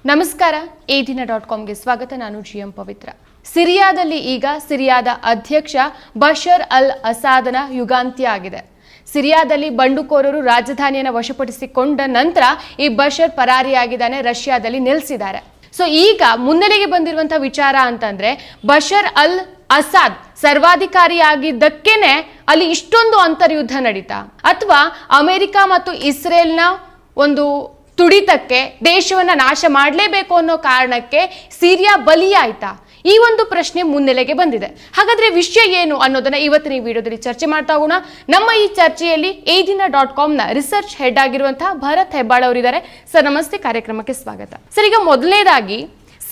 ನಮಸ್ಕಾರ ADina.comಗೆ ಸ್ವಾಗತ. ನಾನು GM ಪವಿತ್ರ. ಸಿರಿಯಾದಲ್ಲಿ ಈಗ ಸಿರಿಯಾದ ಅಧ್ಯಕ್ಷ ಬಶರ್ ಅಲ್ ಅಸಾದನ ಯುಗಾಂತ್ಯ ಆಗಿದೆ. ಸಿರಿಯಾದಲ್ಲಿ ಬಂಡುಕೋರರು ರಾಜಧಾನಿಯನ್ನು ವಶಪಡಿಸಿಕೊಂಡ ನಂತರ ಈ ಬಶರ್ ಪರಾರಿಯಾಗಿದ್ದಾನೆ, ರಷ್ಯಾದಲ್ಲಿ ನಿಲ್ಲಿಸಿದ್ದಾರೆ. ಸೊ ಈಗ ಮುನ್ನೆಲೆಗೆ ಬಂದಿರುವಂತಹ ವಿಚಾರ ಅಂತಂದ್ರೆ ಬಶರ್ ಅಲ್ ಅಸಾದ್ ಸರ್ವಾಧಿಕಾರಿಯಾಗಿದ್ದಕ್ಕೇನೆ ಅಲ್ಲಿ ಇಷ್ಟೊಂದು ಅಂತರ್ಯುದ್ಧ ನಡೀತಾ, ಅಥವಾ ಅಮೆರಿಕ ಮತ್ತು ಇಸ್ರೇಲ್ನ ಒಂದು ತುಡಿತಕ್ಕೆ ದೇಶವನ್ನ ನಾಶ ಮಾಡಲೇಬೇಕು ಅನ್ನೋ ಕಾರಣಕ್ಕೆ ಸಿರಿಯಾ ಬಲಿಯಾಯ್ತಾ? ಈ ಒಂದು ಪ್ರಶ್ನೆ ಮುನ್ನೆಲೆಗೆ ಬಂದಿದೆ. ಹಾಗಾದ್ರೆ ವಿಷಯ ಏನು ಅನ್ನೋದನ್ನ ಇವತ್ತಿನ ಈ ವಿಡಿಯೋದಲ್ಲಿ ಚರ್ಚೆ ಮಾಡ್ತಾ ಹೋಗೋಣ. ನಮ್ಮ ಈ ಚರ್ಚೆಯಲ್ಲಿ ADina.comನ ರಿಸರ್ಚ್ ಹೆಡ್ ಆಗಿರುವಂತಹ ಭರತ್ ಹೆಬ್ಬಾಳ್ ಅವರಿದ್ದಾರೆ. ಸರ್ ನಮಸ್ತೆ, ಕಾರ್ಯಕ್ರಮಕ್ಕೆ ಸ್ವಾಗತ. ಸರ್, ಈಗ ಮೊದಲನೇದಾಗಿ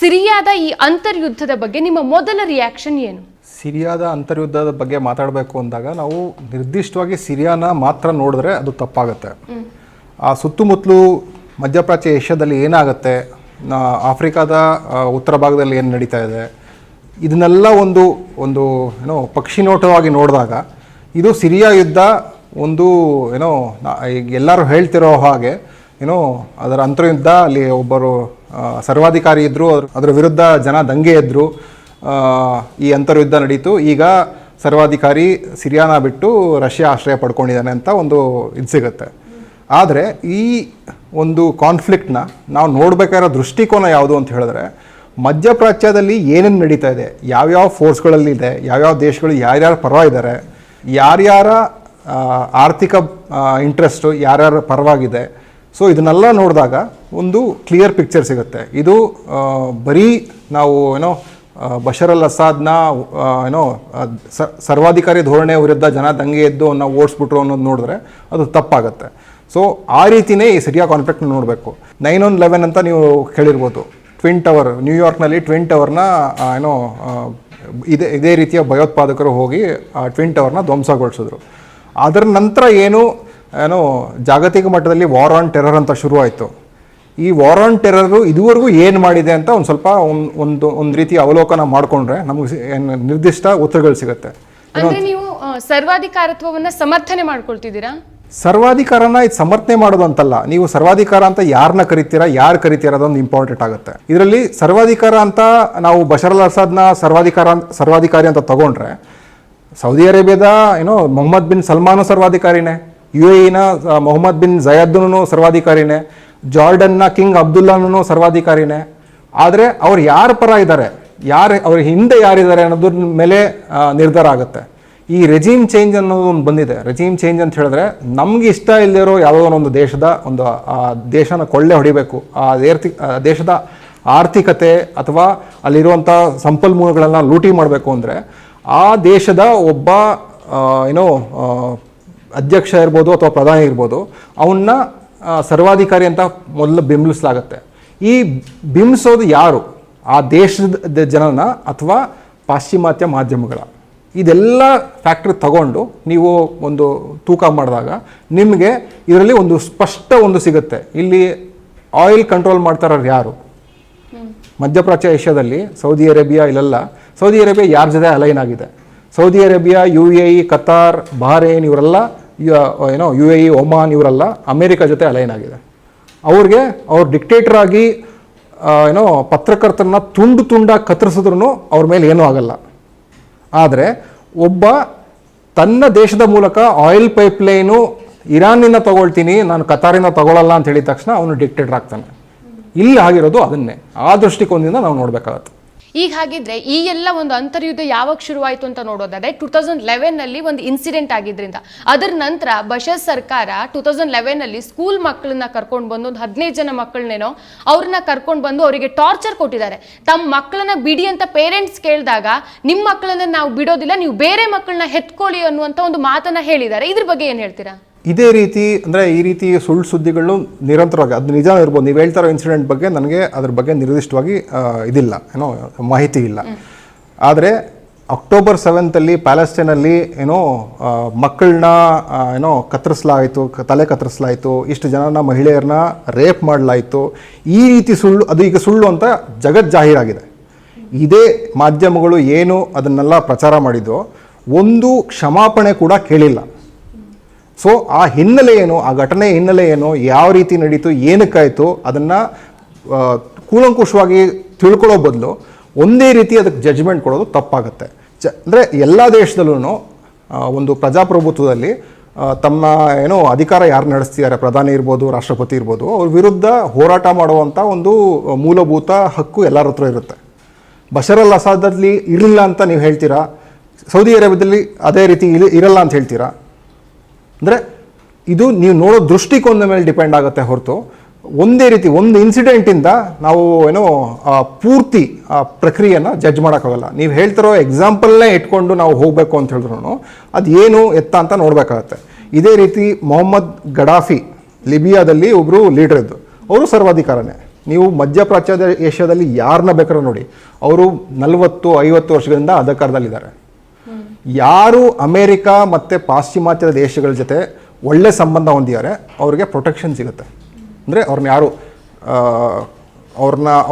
ಸಿರಿಯಾದ ಈ ಅಂತರ್ಯುದ್ಧದ ಬಗ್ಗೆ ನಿಮ್ಮ ಮೊದಲ ರಿಯಾಕ್ಷನ್ ಏನು? ಸಿರಿಯಾದ ಅಂತರ್ಯುದ್ಧದ ಬಗ್ಗೆ ಮಾತಾಡಬೇಕು ಅಂದಾಗ ನಾವು ನಿರ್ದಿಷ್ಟವಾಗಿ ಸಿರಿಯಾನ ಮಾತ್ರ ನೋಡಿದ್ರೆ ಅದು ತಪ್ಪಾಗುತ್ತೆ. ಆ ಸುತ್ತಮುತ್ತಲು ಮಧ್ಯಪ್ರಾಚ್ಯ ಏಷ್ಯಾದಲ್ಲಿ ಏನಾಗುತ್ತೆ, ಆಫ್ರಿಕಾದ ಉತ್ತರ ಭಾಗದಲ್ಲಿ ಏನು ನಡೀತಾ ಇದೆ, ಇದನ್ನೆಲ್ಲ ಒಂದು ಒಂದು ಏನೋ ಪಕ್ಷಿ ನೋಟವಾಗಿ ನೋಡಿದಾಗ ಇದು ಸಿರಿಯಾ ಯುದ್ಧ ಒಂದು ಏನೋ ಎಲ್ಲರೂ ಹೇಳ್ತಿರೋ ಹಾಗೆ ಏನೋ ಅದರ ಅಂತರ್ಯುದ್ಧ. ಅಲ್ಲಿ ಒಬ್ಬರು ಸರ್ವಾಧಿಕಾರಿ ಇದ್ದರು, ಅದರ ವಿರುದ್ಧ ಜನ ದಂಗೆ ಎದ್ರು, ಈ ಅಂತರ್ಯುದ್ಧ ನಡೀತು. ಈಗ ಸರ್ವಾಧಿಕಾರಿ ಸಿರಿಯಾನ ಬಿಟ್ಟು ರಷ್ಯಾ ಆಶ್ರಯ ಪಡ್ಕೊಂಡಿದ್ದಾನೆ ಅಂತ ಒಂದು ಇದು ಸಿಗುತ್ತೆ. ಆದರೆ ಈ ಒಂದು ಕಾನ್ಫ್ಲಿಕ್ಟ್ನ ನಾವು ನೋಡಬೇಕಾಗಿರೋ ದೃಷ್ಟಿಕೋನ ಯಾವುದು ಅಂತ ಹೇಳಿದ್ರೆ, ಮಧ್ಯಪ್ರಾಚ್ಯದಲ್ಲಿ ಏನೇನು ನಡೀತಾ ಇದೆ, ಯಾವ್ಯಾವ ಫೋರ್ಸ್ಗಳಲ್ಲಿ ಇದೆ, ಯಾವ್ಯಾವ ದೇಶಗಳು ಯಾರ್ಯಾರ ಪರವಾಗಿದ್ದಾರೆ, ಯಾರ್ಯಾರ ಆರ್ಥಿಕ ಇಂಟ್ರೆಸ್ಟು ಯಾರ್ಯಾರ ಪರವಾಗಿದೆ. ಸೊ ಇದನ್ನೆಲ್ಲ ನೋಡಿದಾಗ ಒಂದು ಕ್ಲಿಯರ್ ಪಿಕ್ಚರ್ ಸಿಗುತ್ತೆ. ಇದು ಬರೀ ನಾವು ಏನೋ ಬಶರ್ ಅಲ್ ಅಸಾದ್ನ ಏನೋ ಸರ್ವಾಧಿಕಾರಿ ಧೋರಣೆ ವಿರುದ್ಧ ಜನ ದಂಗೆ ಎದ್ದು ನಾವು ಓಡಿಸ್ಬಿಟ್ರು ಅನ್ನೋದು ನೋಡಿದ್ರೆ ಅದು ತಪ್ಪಾಗುತ್ತೆ. ಸೊ ಆ ರೀತಿಯೇ ಈ ಸಿರಿಯಾ ಕಾನ್ಫ್ಲಿಕ್ಟ್ನ ನೋಡಬೇಕು. 9/11 ಅಂತ ನೀವು ಕೇಳಿರ್ಬೋದು. ಟ್ವಿನ್ ಟವರ್, ನ್ಯೂಯಾರ್ಕ್ನಲ್ಲಿ ಟ್ವಿನ್ ಟವರ್ನ ಏನೋ ಇದೇ ರೀತಿಯ ಭಯೋತ್ಪಾದಕರು ಹೋಗಿ ಆ ಟ್ವಿನ್ ಟವರ್ನ ಧ್ವಂಸಗೊಳಿಸಿದ್ರು. ಅದರ ನಂತರ ಏನೋ ಜಾಗತಿಕ ಮಟ್ಟದಲ್ಲಿ ವಾರ್ ಆನ್ ಟೆರರ್ ಅಂತ ಶುರುವಾಯಿತು. ಈ ವಾರ್ ಆನ್ ಟೆರರು ಇದುವರೆಗೂ ಏನು ಮಾಡಿದೆ ಅಂತ ಒಂದು ಸ್ವಲ್ಪ ಒಂದು ರೀತಿ ಅವಲೋಕನ ಮಾಡಿಕೊಂಡ್ರೆ ನಮಗೆ ನಿರ್ದಿಷ್ಟ ಉತ್ತರಗಳು ಸಿಗುತ್ತೆ. ಅಂದ್ರೆ ನೀವು ಸರ್ವಾಧಿಕಾರತ್ವವನ್ನು ಸಮರ್ಥನೆ ಮಾಡ್ಕೊಳ್ತಿದ್ದೀರಾ? ಸರ್ವಾಧಿಕಾರನ ಇದು ಸಮರ್ಥನೆ ಮಾಡೋದು ಅಂತಲ್ಲ. ನೀವು ಸರ್ವಾಧಿಕಾರ ಅಂತ ಯಾರನ್ನ ಕರಿತೀರಾ, ಯಾರು ಕರಿತೀರಾ ಅದೊಂದು ಇಂಪಾರ್ಟೆಂಟ್ ಆಗುತ್ತೆ. ಇದರಲ್ಲಿ ಸರ್ವಾಧಿಕಾರ ಅಂತ ನಾವು ಬಶರ್ ಅಲ್ ಅಸಾದ್ನ ಸರ್ವಾಧಿಕಾರಿ ಅಂತ ತಗೊಂಡ್ರೆ, ಸೌದಿ ಅರೇಬಿಯಾದ ಮೊಹಮ್ಮದ್ ಬಿನ್ ಸಲ್ಮಾನು ಸರ್ವಾಧಿಕಾರಿನೇ, UAEನ ಮೊಹಮ್ಮದ್ ಬಿನ್ ಜಯದ್ನು ಸರ್ವಾಧಿಕಾರಿನೇ, ಜಾರ್ಡನ್ನ ಕಿಂಗ್ ಅಬ್ದುಲ್ಲಾನು ಸರ್ವಾಧಿಕಾರಿನೇ. ಆದರೆ ಅವ್ರು ಯಾರ ಪರ ಇದ್ದಾರೆ, ಅವ್ರ ಹಿಂದೆ ಯಾರಿದ್ದಾರೆ ಅನ್ನೋದ್ರ ಮೇಲೆ ನಿರ್ಧಾರ ಆಗುತ್ತೆ. ಈ ರೆಜೀಮ್ ಚೇಂಜ್ ಅನ್ನೋದು ಒಂದು ಬಂದಿದೆ. ರೆಜೀಮ್ ಚೇಂಜ್ ಅಂತ ಹೇಳಿದ್ರೆ, ನಮ್ಗೆ ಇಷ್ಟ ಇಲ್ಲದಿರೋ ಯಾವುದೋ ಒಂದು ದೇಶನ ಕೊಳ್ಳೆ ಹೊಡಿಬೇಕು, ಆ ದೇಶದ ಆರ್ಥಿಕತೆ ಅಥವಾ ಅಲ್ಲಿರುವಂಥ ಸಂಪನ್ಮೂಲಗಳನ್ನ ಲೂಟಿ ಮಾಡಬೇಕು ಅಂದರೆ ಆ ದೇಶದ ಒಬ್ಬ ಅಧ್ಯಕ್ಷ ಇರ್ಬೋದು ಅಥವಾ ಪ್ರಧಾನಿ ಇರ್ಬೋದು, ಅವನ್ನ ಸರ್ವಾಧಿಕಾರಿ ಅಂತ ಮೊದಲು ಬಿಂಬಿಸಲಾಗುತ್ತೆ. ಈ ಬಿಂಬಿಸೋದು ಯಾರು? ಆ ದೇಶದ ಜನನ ಅಥವಾ ಪಾಶ್ಚಿಮಾತ್ಯ ಮಾಧ್ಯಮಗಳ? ಇದೆಲ್ಲ ಫ್ಯಾಕ್ಟ್ರಿ ತಗೊಂಡು ನೀವು ಒಂದು ತೂಕ ಮಾಡಿದಾಗ ನಿಮಗೆ ಇದರಲ್ಲಿ ಒಂದು ಸ್ಪಷ್ಟ ಒಂದು ಸಿಗುತ್ತೆ. ಇಲ್ಲಿ ಆಯಿಲ್ ಕಂಟ್ರೋಲ್ ಮಾಡ್ತಾರ ಯಾರು? ಮಧ್ಯಪ್ರಾಚ್ಯ ಏಷ್ಯಾದಲ್ಲಿ ಸೌದಿ ಅರೇಬಿಯಾ. ಇಲ್ಲೆಲ್ಲ ಸೌದಿ ಅರೇಬಿಯಾ ಯಾರ ಜೊತೆ ಅಲೈನ್ ಆಗಿದೆ? Saudi Arabia, UAE, Qatar, Bahrain ಇವರೆಲ್ಲ UAE, ಒಮಾನ್ ಇವರೆಲ್ಲ ಅಮೇರಿಕಾ ಜೊತೆ ಅಲೈನ್ ಆಗಿದೆ. ಅವ್ರ ಡಿಕ್ಟೇಟರ್ ಆಗಿ ಪತ್ರಕರ್ತರನ್ನ ತುಂಡಾಗಿ ಕತ್ತರಿಸಿದ್ರು ಅವ್ರ ಮೇಲೆ ಏನೂ ಆಗಲ್ಲ. ಆದರೆ ಒಬ್ಬ ತನ್ನ ದೇಶದ ಮೂಲಕ ಆಯಿಲ್ ಪೈಪ್ಲೈನು ಇರಾನಿಂದ ತಗೊಳ್ತೀನಿ, ನಾನು ಕತಾರಿಂದ ತಗೊಳ್ಳಲ್ಲ ಅಂತ ಹೇಳಿದ ತಕ್ಷಣ ಅವನು ಡಿಕ್ಟೇಟರ್ ಆಗ್ತಾನೆ. ಇಲ್ಲಿ ಆಗಿರೋದು ಅದನ್ನೇ. ಆ ದೃಷ್ಟಿಕೋನದಿಂದ ನಾವು ನೋಡಬೇಕಾಗತ್ತೆ. ಈಗ ಹಾಗಿದ್ರೆ ಈ ಎಲ್ಲ ಒಂದು ಅಂತರ್ಯುದ್ಧ ಯಾವಾಗ ಶುರುವಾಯಿತು ಅಂತ ನೋಡೋದಾದ್ರೆ 2011ನಲ್ಲಿ ಒಂದು ಇನ್ಸಿಡೆಂಟ್ ಆಗಿದ್ರಿಂದ, ಅದರ ನಂತರ ಬಶರ್ ಸರ್ಕಾರ 2011ನಲ್ಲಿ ಸ್ಕೂಲ್ ಮಕ್ಕಳನ್ನ ಕರ್ಕೊಂಡು ಬಂದು ಒಂದು 15 ಜನ ಮಕ್ಕಳನ್ನೇನೋ ಅವ್ರನ್ನ ಕರ್ಕೊಂಡು ಬಂದು ಅವರಿಗೆ ಟಾರ್ಚರ್ ಕೊಟ್ಟಿದ್ದಾರೆ. ತಮ್ಮ ಮಕ್ಕಳನ್ನ ಬಿಡಿ ಅಂತ ಪೇರೆಂಟ್ಸ್ ಕೇಳಿದಾಗ ನಿಮ್ಮ ಮಕ್ಕಳನ್ನ ನಾವು ಬಿಡೋದಿಲ್ಲ, ನೀವು ಬೇರೆ ಮಕ್ಕಳನ್ನ ಹೆತ್ಕೊಳ್ಳಿ ಅನ್ನುವಂಥ ಒಂದು ಮಾತನ್ನ ಹೇಳಿದ್ದಾರೆ. ಇದ್ರ ಬಗ್ಗೆ ಏನು ಹೇಳ್ತೀರಾ? ಇದೇ ರೀತಿ ಅಂದರೆ ಈ ರೀತಿ ಸುಳ್ಳು ಸುದ್ದಿಗಳು ನಿರಂತರವಾಗಿ, ಅದು ನಿಜ ಇರ್ಬೋದು. ನೀವು ಹೇಳ್ತಾರೋ ಇನ್ಸಿಡೆಂಟ್ ಬಗ್ಗೆ ನನಗೆ ಅದ್ರ ಬಗ್ಗೆ ನಿರ್ದಿಷ್ಟವಾಗಿ ಇದಿಲ್ಲ, ಮಾಹಿತಿ ಇಲ್ಲ. ಆದರೆ ಅಕ್ಟೋಬರ್ 7 ಪ್ಯಾಲೆಸ್ಟೈನಲ್ಲಿ ಮಕ್ಕಳನ್ನ ಕತ್ತರಿಸಲಾಯಿತು, ತಲೆ ಕತ್ತರಿಸಲಾಯಿತು, ಇಷ್ಟು ಜನನ ಮಹಿಳೆಯರನ್ನ ರೇಪ್ ಮಾಡಲಾಯಿತು. ಈ ರೀತಿ ಸುಳ್ಳು, ಅದು ಈಗ ಸುಳ್ಳು ಅಂತ ಜಾಹೀರಾಗಿದೆ. ಇದೇ ಮಾಧ್ಯಮಗಳು ಏನು ಅದನ್ನೆಲ್ಲ ಪ್ರಚಾರ ಮಾಡಿದ್ದು, ಒಂದು ಕ್ಷಮಾಪಣೆ ಕೂಡ ಕೇಳಿಲ್ಲ. ಸೊ ಆ ಹಿನ್ನೆಲೆ ಏನು, ಆ ಘಟನೆ ಹಿನ್ನೆಲೆ ಏನು, ಯಾವ ರೀತಿ ನಡೀತು, ಏನಕ್ಕಾಯಿತು, ಅದನ್ನು ಕೂಲಂಕುಷವಾಗಿ ತಿಳ್ಕೊಳ್ಳೋ ಬದಲು ಒಂದೇ ರೀತಿ ಅದಕ್ಕೆ ಜಡ್ಜ್ಮೆಂಟ್ ಕೊಡೋದು ತಪ್ಪಾಗುತ್ತೆ. ಅಂದರೆ ಎಲ್ಲ ದೇಶದಲ್ಲೂ ಒಂದು ಪ್ರಜಾಪ್ರಭುತ್ವದಲ್ಲಿ ತಮ್ಮ ಏನೋ ಅಧಿಕಾರ ಯಾರು ನಡೆಸ್ತಿದ್ದಾರೆ, ಪ್ರಧಾನಿ ಇರ್ಬೋದು, ರಾಷ್ಟ್ರಪತಿ ಇರ್ಬೋದು, ಅವ್ರ ವಿರುದ್ಧ ಹೋರಾಟ ಮಾಡುವಂಥ ಒಂದು ಮೂಲಭೂತ ಹಕ್ಕು ಎಲ್ಲರ ಹತ್ರ ಇರುತ್ತೆ. ಬಶರ್ ಅಲ್ ಅಸಾದಲ್ಲಿ ಇರಲಿಲ್ಲ ಅಂತ ನೀವು ಹೇಳ್ತೀರಾ, ಸೌದಿ ಅರೇಬಿಯಾದಲ್ಲಿ ಅದೇ ರೀತಿ ಇರಲ್ಲ ಅಂತ ಹೇಳ್ತೀರಾ. ಅಂದರೆ ಇದು ನೀವು ನೋಡೋ ದೃಷ್ಟಿಕೋನದ ಮೇಲೆ ಡಿಪೆಂಡ್ ಆಗುತ್ತೆ ಹೊರತು ಒಂದೇ ರೀತಿ ಒಂದು ಇನ್ಸಿಡೆಂಟಿಂದ ನಾವು ಏನೋ ಪೂರ್ತಿ ಪ್ರಕ್ರಿಯೆಯನ್ನು ಜಡ್ಜ್ ಮಾಡೋಕ್ಕಾಗಲ್ಲ. ನೀವು ಹೇಳ್ತಿರೋ ಎಕ್ಸಾಂಪಲ್ನೇ ಇಟ್ಕೊಂಡು ನಾವು ಹೋಗಬೇಕು ಅಂತ ಹೇಳಿದ್ರು ಅದು ಏನು ಎತ್ತ ಅಂತ ನೋಡಬೇಕಾಗತ್ತೆ. ಇದೇ ರೀತಿ ಮೊಹಮ್ಮದ್ ಗಡಾಫಿ ಲಿಬಿಯಾದಲ್ಲಿ ಒಬ್ಬರು ಲೀಡರ್ ಇದ್ದು, ಅವರು ಸರ್ವಾಧಿಕಾರನೇ. ನೀವು ಮಧ್ಯಪ್ರಾಚ್ಯ ಏಷ್ಯಾದಲ್ಲಿ ಯಾರನ್ನ ಬೇಕಾದ್ರೂ ನೋಡಿ, ಅವರು 40-50 ವರ್ಷಗಳಿಂದ ಅಧಿಕಾರದಲ್ಲಿದ್ದಾರೆ. ಯಾರು ಅಮೇರಿಕ ಮತ್ತು ಪಾಶ್ಚಿಮಾತ್ಯ ದೇಶಗಳ ಜೊತೆ ಒಳ್ಳೆ ಸಂಬಂಧ ಹೊಂದಿದ್ದಾರೆ ಅವ್ರಿಗೆ ಪ್ರೊಟೆಕ್ಷನ್ ಸಿಗುತ್ತೆ. ಅಂದರೆ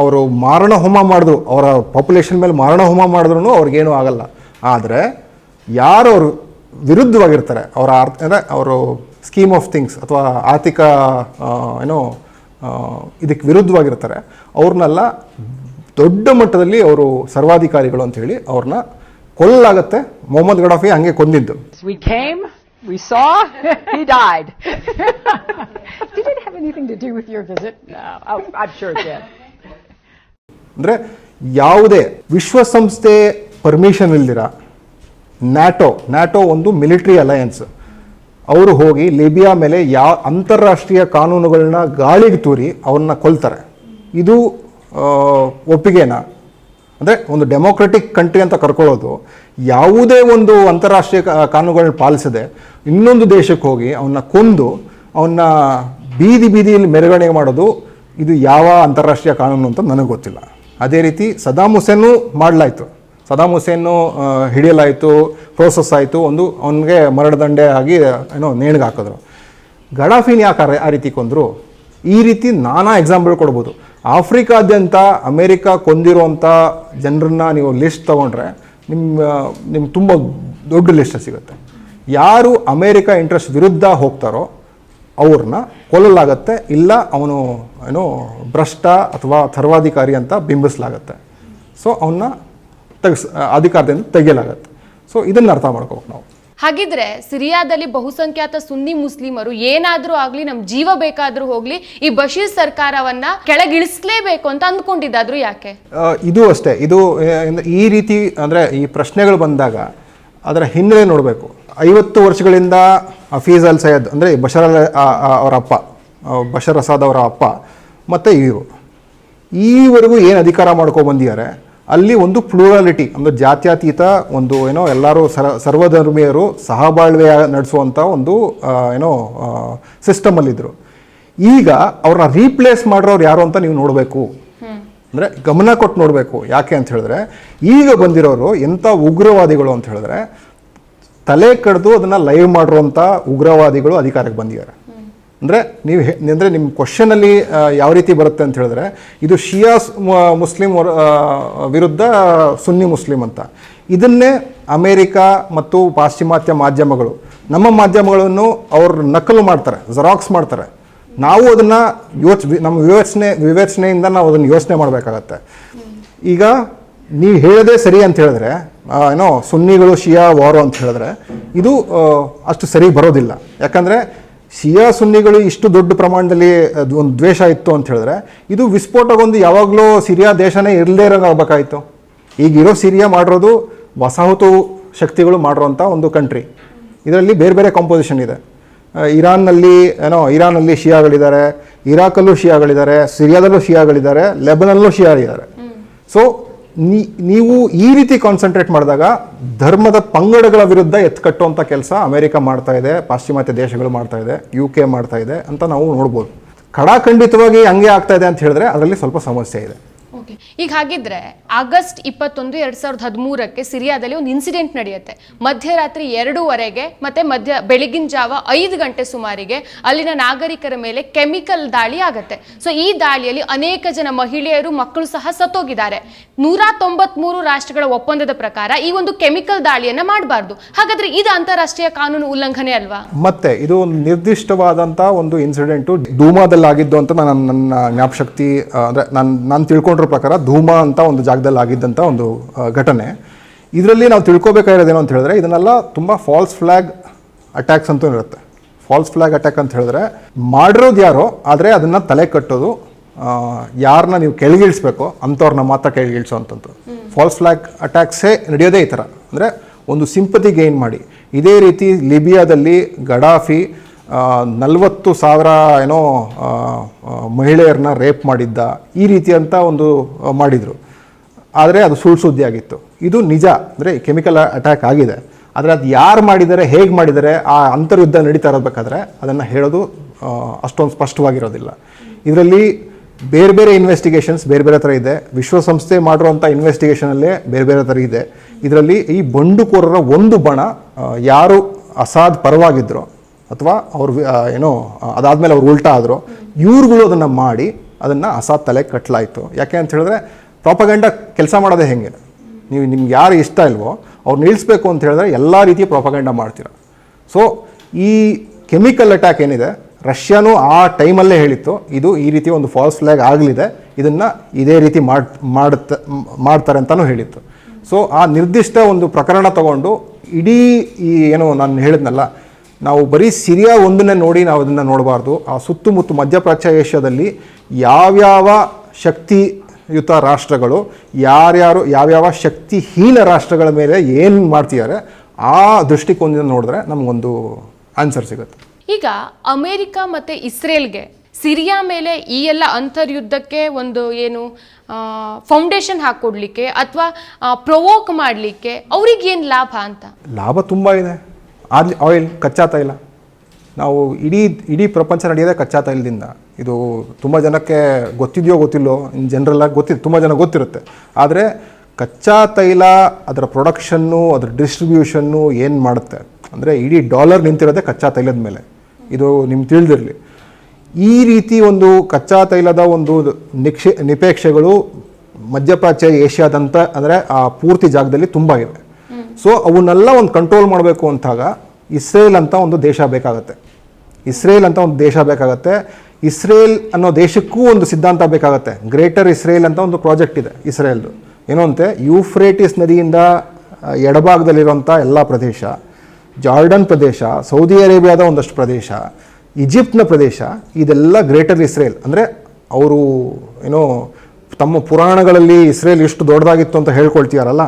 ಅವರು ಮಾರಣ ಹೋಮ ಮಾಡಿದ್ರು, ಅವರ ಪಾಪ್ಯುಲೇಷನ್ ಮೇಲೆ ಮಾರಣ ಹೋಮ ಮಾಡಿದ್ರು ಅವ್ರಿಗೇನೂ ಆಗಲ್ಲ. ಆದರೆ ಯಾರು ಅವರು ವಿರುದ್ಧವಾಗಿರ್ತಾರೆ, ಅಂದರೆ ಅವರು ಸ್ಕೀಮ್ ಆಫ್ ಥಿಂಗ್ಸ್ ಅಥವಾ ಆರ್ಥಿಕ ಇದಕ್ಕೆ ವಿರುದ್ಧವಾಗಿರ್ತಾರೆ, ಅವ್ರನ್ನೆಲ್ಲ ದೊಡ್ಡ ಮಟ್ಟದಲ್ಲಿ ಅವರು ಸರ್ವಾಧಿಕಾರಿಗಳು ಅಂತ ಹೇಳಿ ಅವ್ರನ್ನ ಕೊಲ್ಲಲಾಗತ್ತೆ. ಮೊಹಮ್ಮದ್ ಗಡಾಫಿ ಹಂಗೆ ಕೊಂದಿದ್ದು. We saw, he died. Did it have anything to do with your visit? No, I'm sure it did. ಅಂದರೆ ಯಾವುದೇ ವಿಶ್ವಸಂಸ್ಥೆ ಪರ್ಮಿಷನ್ ಇಲ್ದಿರ ನ್ಯಾಟೋ ಒಂದು ಮಿಲಿಟರಿ ಅಲಯನ್ಸ್, ಅವರು ಹೋಗಿ ಲಿಬಿಯಾ ಮೇಲೆ ಅಂತಾರಾಷ್ಟ್ರೀಯ ಕಾನೂನುಗಳನ್ನ ಗಾಳಿಗೆ ತೂರಿ ಅವ್ರನ್ನ ಕೊಲ್ತಾರೆ. ಇದು ಒಪ್ಪಿಗೆನಾ? ಅಂದರೆ ಒಂದು ಡೆಮೋಕ್ರೆಟಿಕ್ ಕಂಟ್ರಿ ಅಂತ ಕರ್ಕೊಳ್ಳೋದು, ಯಾವುದೇ ಒಂದು ಅಂತಾರಾಷ್ಟ್ರೀಯ ಕಾನೂನುಗಳನ್ನ ಪಾಲಿಸದೆ ಇನ್ನೊಂದು ದೇಶಕ್ಕೆ ಹೋಗಿ ಅವನ್ನ ಕೊಂದು ಅವನ್ನ ಬೀದಿಯಲ್ಲಿ ಮೆರವಣಿಗೆ ಮಾಡೋದು, ಇದು ಯಾವ ಅಂತಾರಾಷ್ಟ್ರೀಯ ಕಾನೂನು ಅಂತ ನನಗೆ ಗೊತ್ತಿಲ್ಲ. ಅದೇ ರೀತಿ ಸದಾಮ್ ಹುಸೇನು ಮಾಡಲಾಯಿತು, ಸದಾಮ್ ಹುಸೇನು ಹಿಡಿಯಲಾಯಿತು, ಪ್ರೋಸೆಸ್ ಆಯಿತು, ಅವನಿಗೆ ಮರಣದಂಡೆ ಆಗಿ ನೇಣಿಗೆ ಹಾಕಿದ್ರು. ಗಡಾಫಿನ ಯಾಕೆ ಆ ರೀತಿ ಕೊಂದರು? ಈ ರೀತಿ ನಾನಾ ಎಕ್ಸಾಂಪಲ್ ಕೊಡ್ಬೋದು. ಆಫ್ರಿಕಾದ್ಯಂತ ಅಮೇರಿಕ ಕೊಂದಿರುವಂಥ ಜನರನ್ನ ನೀವು ಲಿಸ್ಟ್ ತೊಗೊಂಡ್ರೆ ನಿಮ್ಗೆ ತುಂಬ ದೊಡ್ಡ ಲಿಸ್ಟ್ ಸಿಗುತ್ತೆ. ಯಾರು ಅಮೇರಿಕ ಇಂಟ್ರೆಸ್ಟ್ ವಿರುದ್ಧ ಹೋಗ್ತಾರೋ ಅವ್ರನ್ನ ಕೊಲ್ಲಲಾಗತ್ತೆ, ಇಲ್ಲ ಅವನು ಭ್ರಷ್ಟ ಅಥವಾ ಸರ್ವಾಧಿಕಾರಿ ಅಂತ ಬಿಂಬಿಸಲಾಗತ್ತೆ. ಸೊ ಅವನ್ನ ಅಧಿಕಾರದಿಂದ ತೆಗೆಯಲಾಗತ್ತೆ. ಸೊ ಇದನ್ನು ಅರ್ಥ ಮಾಡ್ಕೋಬೇಕು ನಾವು. ಹಾಗಿದ್ರೆ ಸಿರಿಯಾದಲ್ಲಿ ಬಹುಸಂಖ್ಯಾತ ಸುನ್ನಿ ಮುಸ್ಲಿಮರು ಏನಾದ್ರೂ ಆಗ್ಲಿ, ನಮ್ ಜೀವ ಬೇಕಾದ್ರೂ ಹೋಗ್ಲಿ, ಈ ಬಶೀರ್ ಸರ್ಕಾರವನ್ನ ಕೆಳಗಿಳಿಸ್ಲೇಬೇಕು ಅಂತ ಅಂದ್ಕೊಂಡಿದ್ದಾದ್ರು ಯಾಕೆ? ಇದು ಅಷ್ಟೇ. ಇದು ಈ ರೀತಿ ಅಂದ್ರೆ ಈ ಪ್ರಶ್ನೆಗಳು ಬಂದಾಗ ಅದರ ಹಿನ್ನೆಲೆ ನೋಡಬೇಕು. 50 ವರ್ಷಗಳಿಂದ ಹಫೀಜ್ ಅಲ್ ಸೈಯದ್ ಅಂದರೆ ಬಶರ್ ಅಸಾದ್ ಅವರ ಅಪ್ಪ ಮತ್ತು ಇವರು ಈವರೆಗೂ ಏನು ಅಧಿಕಾರ ಮಾಡ್ಕೊಂಡು ಬಂದಿದ್ದಾರೆ, ಅಲ್ಲಿ ಒಂದು ಪ್ಲೂರಾಲಿಟಿ, ಒಂದು ಜಾತ್ಯತೀತ, ಒಂದು ಎಲ್ಲರೂ ಸರ್ವಧರ್ಮೀಯರು ಸಹಬಾಳ್ವೆ ನಡೆಸುವಂಥ ಒಂದು ಸಿಸ್ಟಮಲ್ಲಿದ್ದರು. ಈಗ ಅವ್ರನ್ನ ರೀಪ್ಲೇಸ್ ಮಾಡೋರು ಯಾರು ಅಂತ ನೀವು ನೋಡಬೇಕು. ಅಂದರೆ ಗಮನ ಕೊಟ್ಟು ನೋಡಬೇಕು. ಯಾಕೆ ಅಂತ ಹೇಳಿದ್ರೆ, ಈಗ ಬಂದಿರೋರು ಎಂಥ ಉಗ್ರವಾದಿಗಳು ಅಂತ ಹೇಳಿದ್ರೆ, ತಲೆ ಕಡ್ದು ಅದನ್ನು ಲೈವ್ ಮಾಡಿರುವಂಥ ಉಗ್ರವಾದಿಗಳು ಅಧಿಕಾರಕ್ಕೆ ಬಂದಿದ್ದಾರೆ. ಅಂದರೆ ನಿಮ್ಮ ಕ್ವಶನಲ್ಲಿ ಯಾವ ರೀತಿ ಬರುತ್ತೆ ಅಂತ ಹೇಳಿದ್ರೆ, ಇದು ಶಿಯಾ ಮುಸ್ಲಿಂ ವಿರುದ್ಧ ಸುನ್ನಿ ಮುಸ್ಲಿಂ ಅಂತ. ಇದನ್ನೇ ಅಮೇರಿಕ ಮತ್ತು ಪಾಶ್ಚಿಮಾತ್ಯ ಮಾಧ್ಯಮಗಳು, ನಮ್ಮ ಮಾಧ್ಯಮಗಳನ್ನು ಅವರು ನಕಲು ಮಾಡ್ತಾರೆ, ಜೆರಾಕ್ಸ್ ಮಾಡ್ತಾರೆ. ನಾವು ಅದನ್ನು ನಮ್ಮ ವಿವೇಚನೆಯಿಂದ ನಾವು ಅದನ್ನು ಯೋಚನೆ ಮಾಡಬೇಕಾಗತ್ತೆ. ಈಗ ನೀವು ಹೇಳೋದೇ ಸರಿ ಅಂತ ಹೇಳಿದ್ರೆ, ಸುನ್ನಿಗಳು ಶಿಯಾ ವಾರು ಅಂತ ಹೇಳಿದ್ರೆ, ಇದು ಅಷ್ಟು ಸರಿ ಬರೋದಿಲ್ಲ. ಯಾಕಂದರೆ ಶಿಯಾ ಸುನ್ನಿಗಳು ಇಷ್ಟು ದೊಡ್ಡ ಪ್ರಮಾಣದಲ್ಲಿ ಒಂದು ದ್ವೇಷ ಇತ್ತು ಅಂತ ಹೇಳಿದ್ರೆ, ಇದು ವಿಸ್ಫೋಟಗೊಂಡು ಯಾವಾಗಲೂ ಸಿರಿಯಾ ದೇಶನೇ ಇರದೇ ಇರೋಂಗಾಗಬೇಕಾಯಿತು. ಈಗಿರೋ ಸಿರಿಯಾ ಮಾಡಿರೋದು ವಸಾಹತು ಶಕ್ತಿಗಳು ಮಾಡಿರೋಂಥ ಒಂದು ಕಂಟ್ರಿ. ಇದರಲ್ಲಿ ಬೇರೆ ಬೇರೆ ಕಾಂಪೋಸಿಷನ್ ಇದೆ. ಇರಾನಲ್ಲಿ ಶಿಯಾಗಳಿದ್ದಾರೆ, ಇರಾಕಲ್ಲೂ ಶಿಯಾಗಳಿದ್ದಾರೆ, ಸಿರಿಯಾದಲ್ಲೂ ಶಿಯಾಗಳಿದ್ದಾರೆ, ಲೆಬನಲ್ಲೂ ಶಿಯಾಗಳಿದ್ದಾರೆ. ಸೊ ನೀವು ಈ ರೀತಿ ಕಾನ್ಸಂಟ್ರೇಟ್ ಮಾಡಿದಾಗ ಧರ್ಮದ ಪಂಗಡಗಳ ವಿರುದ್ಧ ಎತ್ಕಟ್ಟುವಂಥ ಕೆಲಸ ಅಮೆರಿಕ ಮಾಡ್ತಾ ಇದೆ, ಪಾಶ್ಚಿಮಾತ್ಯ ದೇಶಗಳು ಮಾಡ್ತಾ ಇದೆ, UK ಮಾಡ್ತಾ ಇದೆ ಅಂತ ನಾವು ನೋಡ್ಬೋದು. ಖಡಾಖಂಡಿತವಾಗಿ ಹಂಗೆ ಆಗ್ತಾ ಇದೆ ಅಂತ ಹೇಳಿದ್ರೆ ಅದರಲ್ಲಿ ಸ್ವಲ್ಪ ಸಮಸ್ಯೆ ಇದೆ. ಓಕೆ, ಈಗ ಹಾಗಿದ್ರೆ ಆಗಸ್ಟ್ 21, 2013 ಸಿರಿಯಾದಲ್ಲಿ ಒಂದು ಇನ್ಸಿಡೆಂಟ್ ನಡೆಯುತ್ತೆ. ಮಧ್ಯರಾತ್ರಿ 2:15 ಮತ್ತೆ ಬೆಳಗಿನ ಜಾವ 5 ಗಂಟೆ ಸುಮಾರಿಗೆ ಅಲ್ಲಿನ ನಾಗರಿಕರ ಮೇಲೆ ಕೆಮಿಕಲ್ ದಾಳಿ ಆಗತ್ತೆ. ಸೊ ಈ ದಾಳಿಯಲ್ಲಿ ಅನೇಕ ಜನ ಮಹಿಳೆಯರು, ಮಕ್ಕಳು ಸಹ ಸತ್ತೋಗಿದ್ದಾರೆ. 193 ರಾಷ್ಟ್ರಗಳ ಒಪ್ಪಂದದ ಪ್ರಕಾರ ಈ ಒಂದು ಕೆಮಿಕಲ್ ದಾಳಿಯನ್ನ ಮಾಡಬಾರ್ದು. ಹಾಗಾದ್ರೆ ಇದು ಅಂತಾರಾಷ್ಟ್ರೀಯ ಕಾನೂನು ಉಲ್ಲಂಘನೆ ಅಲ್ವಾ? ಮತ್ತೆ ಇದು ಒಂದು ನಿರ್ದಿಷ್ಟವಾದಂಥ ಒಂದು ಇನ್ಸಿಡೆಂಟು ಧೂಮಾದಲ್ಲಿ ಆಗಿದ್ದು ಅಂತ ನನ್ನ ಜ್ಞಾಪಶಕ್ತಿ, ಅಂದರೆ ನಾನು ತಿಳ್ಕೊಂಡಿರೋ ಪ್ರಕಾರ ಧೂಮಾ ಅಂತ ಒಂದು ಜಾಗದಲ್ಲಿ ಆಗಿದ್ದಂಥ ಒಂದು ಘಟನೆ. ಇದರಲ್ಲಿ ನಾವು ತಿಳ್ಕೊಬೇಕಾಗಿರೋದೇನು ಅಂತ ಹೇಳಿದ್ರೆ, ಇದನ್ನೆಲ್ಲ ತುಂಬ ಫಾಲ್ಸ್ ಫ್ಲ್ಯಾಗ್ ಅಟ್ಯಾಕ್ಸ್ ಅಂತೂ ಇರುತ್ತೆ. ಫಾಲ್ಸ್ ಫ್ಲ್ಯಾಗ್ ಅಟ್ಯಾಕ್ ಅಂತ ಹೇಳಿದ್ರೆ ಮಾಡಿರೋದು ಯಾರೋ, ಆದರೆ ಅದನ್ನು ತಲೆ ಕಟ್ಟೋದು ಯಾರನ್ನ ನೀವು ಕೆಳಗಿಳಿಸ್ಬೇಕು ಅಂಥವ್ರನ್ನ ಮಾತ್ರ ಕೆಳಗಿಳಿಸೋ ಅಂಥದ್ದು. ಫಾಲ್ಸ್ ಫ್ಲ್ಯಾಗ್ ಅಟ್ಯಾಕ್ಸೇ ನಡೆಯೋದೇ ಈ ಥರ. ಅಂದರೆ ಒಂದು ಸಿಂಪತಿ ಗೇನ್ ಮಾಡಿ. ಇದೇ ರೀತಿ ಲಿಬಿಯಾದಲ್ಲಿ ಗಡಾಫಿ 40,000 ಏನೋ ಮಹಿಳೆಯರನ್ನ ರೇಪ್ ಮಾಡಿದ್ದ, ಈ ರೀತಿಯಂಥ ಒಂದು ಮಾಡಿದರು. ಆದರೆ ಅದು ಸುಳ್ಳು ಸುದ್ದಿ ಆಗಿತ್ತು. ಇದು ನಿಜ, ಅಂದರೆ ಕೆಮಿಕಲ್ ಅಟ್ಯಾಕ್ ಆಗಿದೆ. ಆದರೆ ಅದು ಯಾರು ಮಾಡಿದ್ದಾರೆ, ಹೇಗೆ ಮಾಡಿದ್ದಾರೆ, ಆ ಅಂತರ್ಯುದ್ಧ ನಡೀತಾ ಇರಬೇಕಾದ್ರೆ ಅದನ್ನು ಹೇಳೋದು ಅಷ್ಟೊಂದು ಸ್ಪಷ್ಟವಾಗಿರೋದಿಲ್ಲ. ಇದರಲ್ಲಿ ಬೇರೆ ಬೇರೆ ಇನ್ವೆಸ್ಟಿಗೇಷನ್ಸ್ ಬೇರೆ ಬೇರೆ ಥರ ಇದೆ. ವಿಶ್ವಸಂಸ್ಥೆ ಮಾಡಿರೋಂಥ ಇನ್ವೆಸ್ಟಿಗೇಷನಲ್ಲೇ ಬೇರೆ ಬೇರೆ ಥರ ಇದೆ. ಇದರಲ್ಲಿ ಈ ಬಂಡುಕೋರರ ಒಂದು ಬಣ ಯಾರು ಅಸಾದ್ ಪರವಾಗಿದ್ರೋ ಅಥವಾ ಅವ್ರು ಏನೋ ಅದಾದಮೇಲೆ ಅವ್ರು ಉಲ್ಟಾ ಆದರೂ, ಇವ್ರುಗಳು ಅದನ್ನು ಮಾಡಿ ಅದನ್ನು ಅಸಾದ್ ತಲೆ ಕಟ್ಟಲಾಯಿತು. ಯಾಕೆ ಅಂತ ಹೇಳಿದ್ರೆ ಪ್ರಾಪಗಂಡ ಕೆಲಸ ಮಾಡೋದೇ ಹೆಂಗೆ, ನಿಮ್ಗೆ ಯಾರು ಇಷ್ಟ ಇಲ್ವೋ ಅವ್ರು ನಿಲ್ಲಿಸ್ಬೇಕು ಅಂತ ಹೇಳಿದ್ರೆ ಎಲ್ಲ ರೀತಿಯ ಪ್ರಾಪಗಂಡ ಮಾಡ್ತೀರ. ಸೊ ಈ ಕೆಮಿಕಲ್ ಅಟ್ಯಾಕ್ ಏನಿದೆ, ರಷ್ಯಾನೂ ಆ ಟೈಮಲ್ಲೇ ಹೇಳಿತ್ತು ಇದು ಈ ರೀತಿ ಒಂದು ಫಾಲ್ಸ್ ಫ್ಲ್ಯಾಗ್ ಆಗಲಿದೆ, ಇದನ್ನು ಇದೇ ರೀತಿ ಮಾಡ್ತಾರೆ ಅಂತಲೂ ಹೇಳಿತ್ತು. ಸೊ ಆ ನಿರ್ದಿಷ್ಟ ಒಂದು ಪ್ರಕರಣ ತಗೊಂಡು ಇಡೀ ಈ ಏನು ನಾನು ಹೇಳಿದ್ನಲ್ಲ, ನಾವು ಬರೀ ಸಿರಿಯಾ ಒಂದನ್ನೇ ನೋಡಿ ನಾವು ಅದನ್ನು ನೋಡಬಾರ್ದು. ಆ ಸುತ್ತಮುತ್ತ ಮಧ್ಯಪ್ರಾಚ್ಯ ಏಷ್ಯಾದಲ್ಲಿ ಯಾವ್ಯಾವ ಶಕ್ತಿಯುತ ರಾಷ್ಟ್ರಗಳು ಯಾವ್ಯಾವ ಶಕ್ತಿಹೀನ ರಾಷ್ಟ್ರಗಳ ಮೇಲೆ ಏನು ಮಾಡ್ತಿದ್ದಾರೆ, ಆ ದೃಷ್ಟಿಕೋನದಿಂದ ನೋಡಿದ್ರೆ ನಮಗೊಂದು ಆನ್ಸರ್ ಸಿಗುತ್ತೆ. ಈಗ ಅಮೆರಿಕ ಮತ್ತು ಇಸ್ರೇಲ್ಗೆ ಸಿರಿಯಾ ಮೇಲೆ ಈ ಎಲ್ಲ ಅಂತರ್ಯುದ್ಧಕ್ಕೆ ಒಂದು ಏನು ಫೌಂಡೇಶನ್ ಹಾಕ್ಕೊಡ್ಲಿಕ್ಕೆ ಅಥವಾ ಪ್ರೊವೋಕ್ ಮಾಡಲಿಕ್ಕೆ ಅವ್ರಿಗೇನು ಲಾಭ ಅಂತ? ಲಾಭ ತುಂಬ ಇದೆ. ಆಯಿಲ್, ಕಚ್ಚಾ ತೈಲ. ನಾವು ಇಡೀ ಪ್ರಪಂಚ ನಡೆಯೋದೇ ಕಚ್ಚಾ ತೈಲದಿಂದ. ಇದು ತುಂಬ ಜನಕ್ಕೆ ಗೊತ್ತಿದೆಯೋ ಗೊತ್ತಿಲ್ಲೋ, ಇನ್ ಜನರಲ್ಲಾಗಿ ತುಂಬ ಜನ ಗೊತ್ತಿರುತ್ತೆ. ಆದರೆ ಕಚ್ಚಾ ತೈಲ, ಅದರ ಪ್ರೊಡಕ್ಷನ್ನು, ಅದರ ಡಿಸ್ಟ್ರಿಬ್ಯೂಷನ್ನು ಏನು ಮಾಡುತ್ತೆ ಅಂದರೆ ಇಡೀ ಡಾಲರ್ ನಿಂತಿರೋದೇ ಕಚ್ಚಾ ತೈಲದ ಮೇಲೆ. ಇದು ನಿಮ್ಗೆ ತಿಳಿದಿರಲಿ. ಈ ರೀತಿ ಒಂದು ಕಚ್ಚಾ ತೈಲದ ಒಂದು ನಿಪೇಕ್ಷೆಗಳು ಮಧ್ಯಪ್ರಾಚ್ಯ ಏಷ್ಯಾದಂಥ ಅಂದರೆ ಆ ಪೂರ್ತಿ ಜಾಗದಲ್ಲಿ ತುಂಬ ಇವೆ. ಸೊ ಅವನ್ನೆಲ್ಲ ಒಂದು ಕಂಟ್ರೋಲ್ ಮಾಡಬೇಕು ಅಂತಾಗ ಇಸ್ರೇಲ್ ಅಂತ ಒಂದು ದೇಶ ಬೇಕಾಗತ್ತೆ. ಇಸ್ರೇಲ್ ಅನ್ನೋ ದೇಶಕ್ಕೂ ಒಂದು ಸಿದ್ಧಾಂತ ಬೇಕಾಗತ್ತೆ. ಗ್ರೇಟರ್ ಇಸ್ರೇಲ್ ಅಂತ ಒಂದು ಪ್ರಾಜೆಕ್ಟ್ ಇದೆ ಇಸ್ರೇಲ್ದು. ಏನು ಅಂತೆ, ಯೂಫ್ರೇಟಿಸ್ ನದಿಯಿಂದ ಎಡಭಾಗದಲ್ಲಿರುವಂಥ ಎಲ್ಲ ಪ್ರದೇಶ, ಜಾರ್ಡನ್ ಪ್ರದೇಶ, ಸೌದಿ ಅರೇಬಿಯಾದ ಒಂದಷ್ಟು ಪ್ರದೇಶ, ಈಜಿಪ್ಟ್ನ ಪ್ರದೇಶ, ಇದೆಲ್ಲ ಗ್ರೇಟರ್ ಇಸ್ರೇಲ್. ಅಂದರೆ ಅವರು ಏನೋ ತಮ್ಮ ಪುರಾಣಗಳಲ್ಲಿ ಇಸ್ರೇಲ್ ಎಷ್ಟು ದೊಡ್ಡದಾಗಿತ್ತು ಅಂತ ಹೇಳ್ಕೊಳ್ತೀಯಾರಲ್ಲ,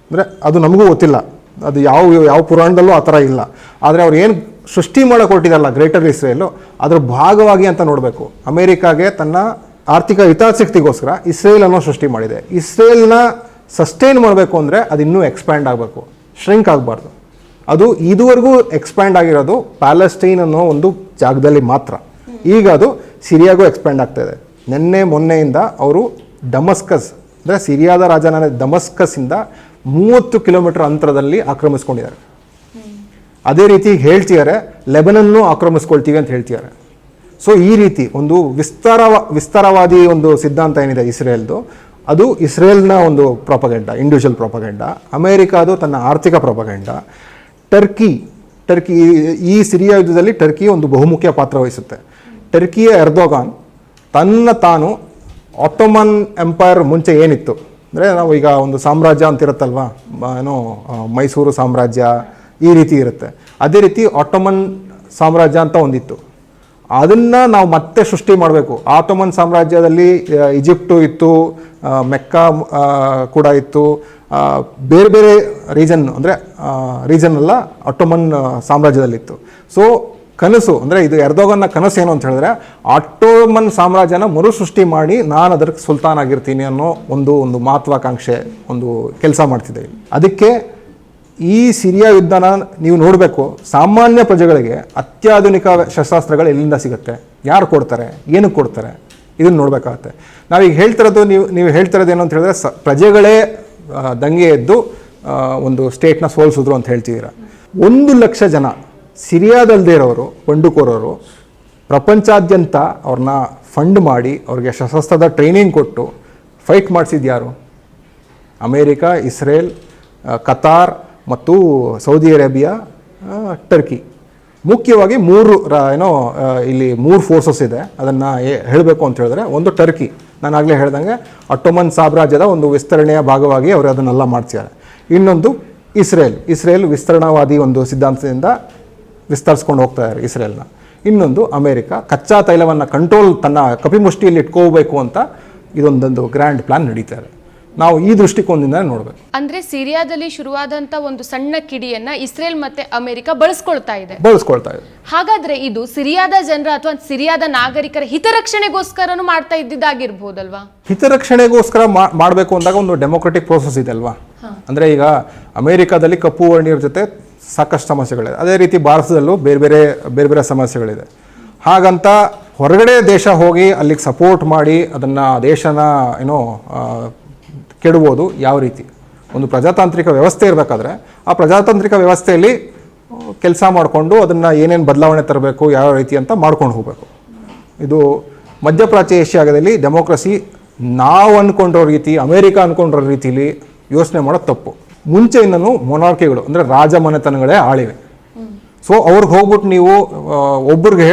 ಅಂದರೆ ಅದು ನಮಗೂ ಗೊತ್ತಿಲ್ಲ, ಅದು ಯಾವ ಪುರಾಣದಲ್ಲೂ ಆ ಥರ ಇಲ್ಲ. ಆದರೆ ಅವ್ರು ಏನು ಸೃಷ್ಟಿ ಮಾಡೋಕೆ ಹೊರಟಿದಾರಲ್ಲ ಗ್ರೇಟರ್ ಇಸ್ರೇಲು, ಅದರ ಭಾಗವಾಗಿ ಅಂತ ನೋಡಬೇಕು. ಅಮೇರಿಕಾಗೆ ತನ್ನ ಆರ್ಥಿಕ ಹಿತಾಸಕ್ತಿಗೋಸ್ಕರ ಇಸ್ರೇಲ್ ಅನ್ನೋ ಸೃಷ್ಟಿ ಮಾಡಿದೆ. ಇಸ್ರೇಲ್ನ ಸಸ್ಟೈನ್ ಮಾಡಬೇಕು ಅಂದರೆ ಅದು ಇನ್ನೂ ಎಕ್ಸ್ಪ್ಯಾಂಡ್ ಆಗಬೇಕು, ಶ್ರಿಂಕ್ ಆಗಬಾರ್ದು. ಅದು ಇದುವರೆಗೂ ಎಕ್ಸ್ಪ್ಯಾಂಡ್ ಆಗಿರೋದು ಪ್ಯಾಲೆಸ್ಟೈನ್ ಅನ್ನೋ ಒಂದು ಜಾಗದಲ್ಲಿ ಮಾತ್ರ. ಈಗ ಅದು ಸಿರಿಯಾಗೂ ಎಕ್ಸ್ಪ್ಯಾಂಡ್ ಆಗ್ತಾ ಇದೆ. ಮೊನ್ನೆಯಿಂದ ಅವರು ಡಮಸ್ಕಸ್, ಅಂದರೆ ಸಿರಿಯಾದ ರಾಜಧಾನಿ ಡಮಸ್ಕಸ್ಸಿಂದ 30 ಕಿಲೋಮೀಟರ್ ಅಂತರದಲ್ಲಿ ಆಕ್ರಮಿಸ್ಕೊಂಡಿದ್ದಾರೆ. ಅದೇ ರೀತಿ ಹೇಳ್ತಿದ್ದಾರೆ ಲೆಬನನ್ನು ಆಕ್ರಮಿಸ್ಕೊಳ್ತೀವಿ ಅಂತ ಹೇಳ್ತಿದ್ದಾರೆ. ಸೊ ಈ ರೀತಿ ಒಂದು ವಿಸ್ತಾರವಾದಿ ಒಂದು ಸಿದ್ಧಾಂತ ಏನಿದೆ ಇಸ್ರೇಲ್ದು, ಅದು ಇಸ್ರೇಲ್ನ ಒಂದು ಪ್ರೊಪಗಂಡ, ಇಂಡಿವಿಜುವಲ್ ಪ್ರೊಪಗಂಡ. ಅಮೇರಿಕಾದು ತನ್ನ ಆರ್ಥಿಕ ಪ್ರೊಪಗಂಡ. ಟರ್ಕಿ ಈ ಸಿರಿಯಾ ಯುದ್ಧದಲ್ಲಿ ಟರ್ಕಿ ಒಂದು ಬಹುಮುಖ್ಯ ಪಾತ್ರ ವಹಿಸುತ್ತೆ. ಟರ್ಕಿಯ ಎರ್ದೋಗಾನ್ ತಾನು ಆಟೋಮನ್ ಎಂಪೈರ್ ಮುಂಚೆ ಏನಿತ್ತು ಅಂದರೆ, ನಾವು ಈಗ ಒಂದು ಸಾಮ್ರಾಜ್ಯ ಅಂತಿರುತ್ತಲ್ವ, ಏನೋ ಮೈಸೂರು ಸಾಮ್ರಾಜ್ಯ ಈ ರೀತಿ ಇರುತ್ತೆ, ಅದೇ ರೀತಿ ಆಟೋಮನ್ ಸಾಮ್ರಾಜ್ಯ ಅಂತ ಒಂದಿತ್ತು. ಅದನ್ನು ನಾವು ಮತ್ತೆ ಸೃಷ್ಟಿ ಮಾಡಬೇಕು. ಆಟೋಮನ್ ಸಾಮ್ರಾಜ್ಯದಲ್ಲಿ ಈಜಿಪ್ಟು ಇತ್ತು, ಮೆಕ್ಕಾ ಕೂಡ ಇತ್ತು, ಬೇರೆ ಬೇರೆ ರೀಜನ್ ಅಂದರೆ ರೀಜನ್ನೆಲ್ಲ ಆಟೋಮನ್ ಸಾಮ್ರಾಜ್ಯದಲ್ಲಿತ್ತು. ಸೊ ಕನಸು ಅಂದರೆ ಇದು ಎರ್ದೋಗನ್ನ ಕನಸು ಏನು ಅಂತ ಹೇಳಿದ್ರೆ, ಆಟೋಮನ್ ಸಾಮ್ರಾಜ್ಯನ ಮರುಸೃಷ್ಟಿ ಮಾಡಿ ನಾನು ಅದಕ್ಕೆ ಸುಲ್ತಾನ್ ಆಗಿರ್ತೀನಿ ಅನ್ನೋ ಒಂದು ಮಹತ್ವಾಕಾಂಕ್ಷೆ, ಒಂದು ಕೆಲಸ ಮಾಡ್ತಿದ್ದೆ. ಅದಕ್ಕೆ ಈ ಸಿರಿಯಾ ಯುದ್ಧನ ನೀವು ನೋಡಬೇಕು. ಸಾಮಾನ್ಯ ಪ್ರಜೆಗಳಿಗೆ ಅತ್ಯಾಧುನಿಕ ಶಸ್ತ್ರಾಸ್ತ್ರಗಳು ಎಲ್ಲಿಂದ ಸಿಗುತ್ತೆ, ಯಾರು ಕೊಡ್ತಾರೆ, ಏನಕ್ಕೆ ಕೊಡ್ತಾರೆ, ಇದನ್ನು ನೋಡಬೇಕಾಗತ್ತೆ. ನಾವೀಗ ಹೇಳ್ತಿರೋದು ನೀವು ಹೇಳ್ತಿರೋದು ಏನು ಅಂತ ಹೇಳಿದ್ರೆ ಪ್ರಜೆಗಳೇ ದಂಗೆ ಎದ್ದು ಒಂದು ಸ್ಟೇಟ್ನ ಸೋಲಿಸಿದ್ರು ಅಂತ ಹೇಳ್ತಿದ್ದೀರ. 1,00,000 ಜನ ಸಿರಿಯಾದಲ್ಲದೆ ಇರೋರು ಬಂಡುಕೋರರು ಪ್ರಪಂಚಾದ್ಯಂತ ಅವ್ರನ್ನ ಫಂಡ್ ಮಾಡಿ ಅವ್ರಿಗೆ ಸಶಸ್ತ್ರದ ಟ್ರೈನಿಂಗ್ ಕೊಟ್ಟು ಫೈಟ್ ಮಾಡಿಸಿದ್ದು ಯಾರು? ಅಮೇರಿಕಾ, ಇಸ್ರೇಲ್, ಕತಾರ್ ಮತ್ತು ಸೌದಿ ಅರೇಬಿಯಾ, ಟರ್ಕಿ. ಮುಖ್ಯವಾಗಿ ಇಲ್ಲಿ 3 ಫೋರ್ಸಸ್ ಇದೆ. ಅದನ್ನು ಹೇಳಬೇಕು ಅಂತ ಹೇಳಿದ್ರೆ, ಒಂದು ಟರ್ಕಿ, ನಾನು ಆಗಲೇ ಹೇಳ್ದಂಗೆ ಅಟ್ಟೋಮನ್ ಸಾಮ್ರಾಜ್ಯದ ಒಂದು ವಿಸ್ತರಣೆಯ ಭಾಗವಾಗಿ ಅವರು ಅದನ್ನೆಲ್ಲ ಮಾಡ್ತಿದ್ದಾರೆ. ಇನ್ನೊಂದು ಇಸ್ರೇಲ್ ವಿಸ್ತರಣಾವಾದಿ ಒಂದು ಸಿದ್ಧಾಂತದಿಂದ ವಿಸ್ತರಿಸ್ಕೊಂಡು ಹೋಗ್ತಾ ಇದ್ದಾರೆ ಇಸ್ರೇಲ್ನ. ಇನ್ನೊಂದು ಅಮೇರಿಕಾ, ಕಚ್ಚಾ ತೈಲವನ್ನು ತನ್ನ ಕಪಿಮುಷ್ಟಿಯಲ್ಲಿ ಇಟ್ಕೋಬೇಕು ಅಂತ ಇದೊಂದೊಂದು ಗ್ರ್ಯಾಂಡ್ ಪ್ಲಾನ್ ನಡೀತಾರೆ. ನಾವು ಈ ದೃಷ್ಟಿಕೋನದಿಂದ ನೋಡಬೇಕು. ಅಂದ್ರೆ ಸಿರಿಯಾದಲ್ಲಿ ಶುರುವಾದಂತ ಒಂದು ಸಣ್ಣ ಕಿಡಿಯನ್ನ ಇಸ್ರೇಲ್ ಮತ್ತೆ ಅಮೆರಿಕ ಬಳಸ್ಕೊಳ್ತಾ ಇದೆ. ಹಾಗಾದ್ರೆ ಇದು ಸಿರಿಯಾದ ಜನರ ಅಥವಾ ಸಿರಿಯಾದ ನಾಗರಿಕರ ಹಿತರಕ್ಷಣೆಗೋಸ್ಕರನು ಮಾಡ್ತಾ ಇದ್ದಿದ್ದಾಗಿರ್ಬೋದಲ್ವಾ? ಹಿತರಕ್ಷಣೆಗೋಸ್ಕರ ಮಾಡಬೇಕು ಅಂದಾಗ ಒಂದು ಡೆಮೊಕ್ರೆಟಿಕ್ ಪ್ರೋಸೆಸ್ ಇದೆ ಅಲ್ವಾ? ಅಂದ್ರೆ ಈಗ ಅಮೆರಿಕಾದಲ್ಲಿ ಕಪ್ಪು ವರ್ಣೀಯರ ಜೊತೆ ಸಾಕಷ್ಟು ಸಮಸ್ಯೆಗಳಿದೆ. ಅದೇ ರೀತಿ ಭಾರತದಲ್ಲೂ ಬೇರೆ ಬೇರೆ ಸಮಸ್ಯೆಗಳಿದೆ. ಹಾಗಂತ ಹೊರಗಡೆ ದೇಶ ಹೋಗಿ ಅಲ್ಲಿಗೆ ಸಪೋರ್ಟ್ ಮಾಡಿ ಅದನ್ನು ದೇಶನ ಕೆಡಬೋದು ಯಾವ ರೀತಿ? ಒಂದು ಪ್ರಜಾತಾಂತ್ರಿಕ ವ್ಯವಸ್ಥೆ ಇರಬೇಕಾದ್ರೆ ಆ ಪ್ರಜಾತಾಂತ್ರಿಕ ವ್ಯವಸ್ಥೆಯಲ್ಲಿ ಕೆಲಸ ಮಾಡಿಕೊಂಡು ಅದನ್ನು ಏನೇನು ಬದಲಾವಣೆ ತರಬೇಕು, ಯಾವ ರೀತಿ ಅಂತ ಮಾಡ್ಕೊಂಡು ಹೋಗಬೇಕು. ಇದು ಮಧ್ಯಪ್ರಾಚ್ಯ ಏಷ್ಯಾದಲ್ಲಿ ಡೆಮೋಕ್ರಸಿ ನಾವು ಅಂದ್ಕೊಂಡಿರೋ ರೀತಿ, ಅಮೇರಿಕಾ ಅಂದ್ಕೊಂಡಿರೋ ರೀತಿಲಿ ಯೋಚನೆ ಮಾಡೋದು ತಪ್ಪು. ಮುಂಚೆಯಿಂದನೂ ಮೊನಾರ್ಕಿಗಳು ಅಂದರೆ ರಾಜಮನೆತನಗಳೇ ಆಳಿವೆ. ಸೊ ಅವ್ರಿಗೆ ಹೋಗ್ಬಿಟ್ಟು ನೀವು ಒಬ್ರಿಗೆ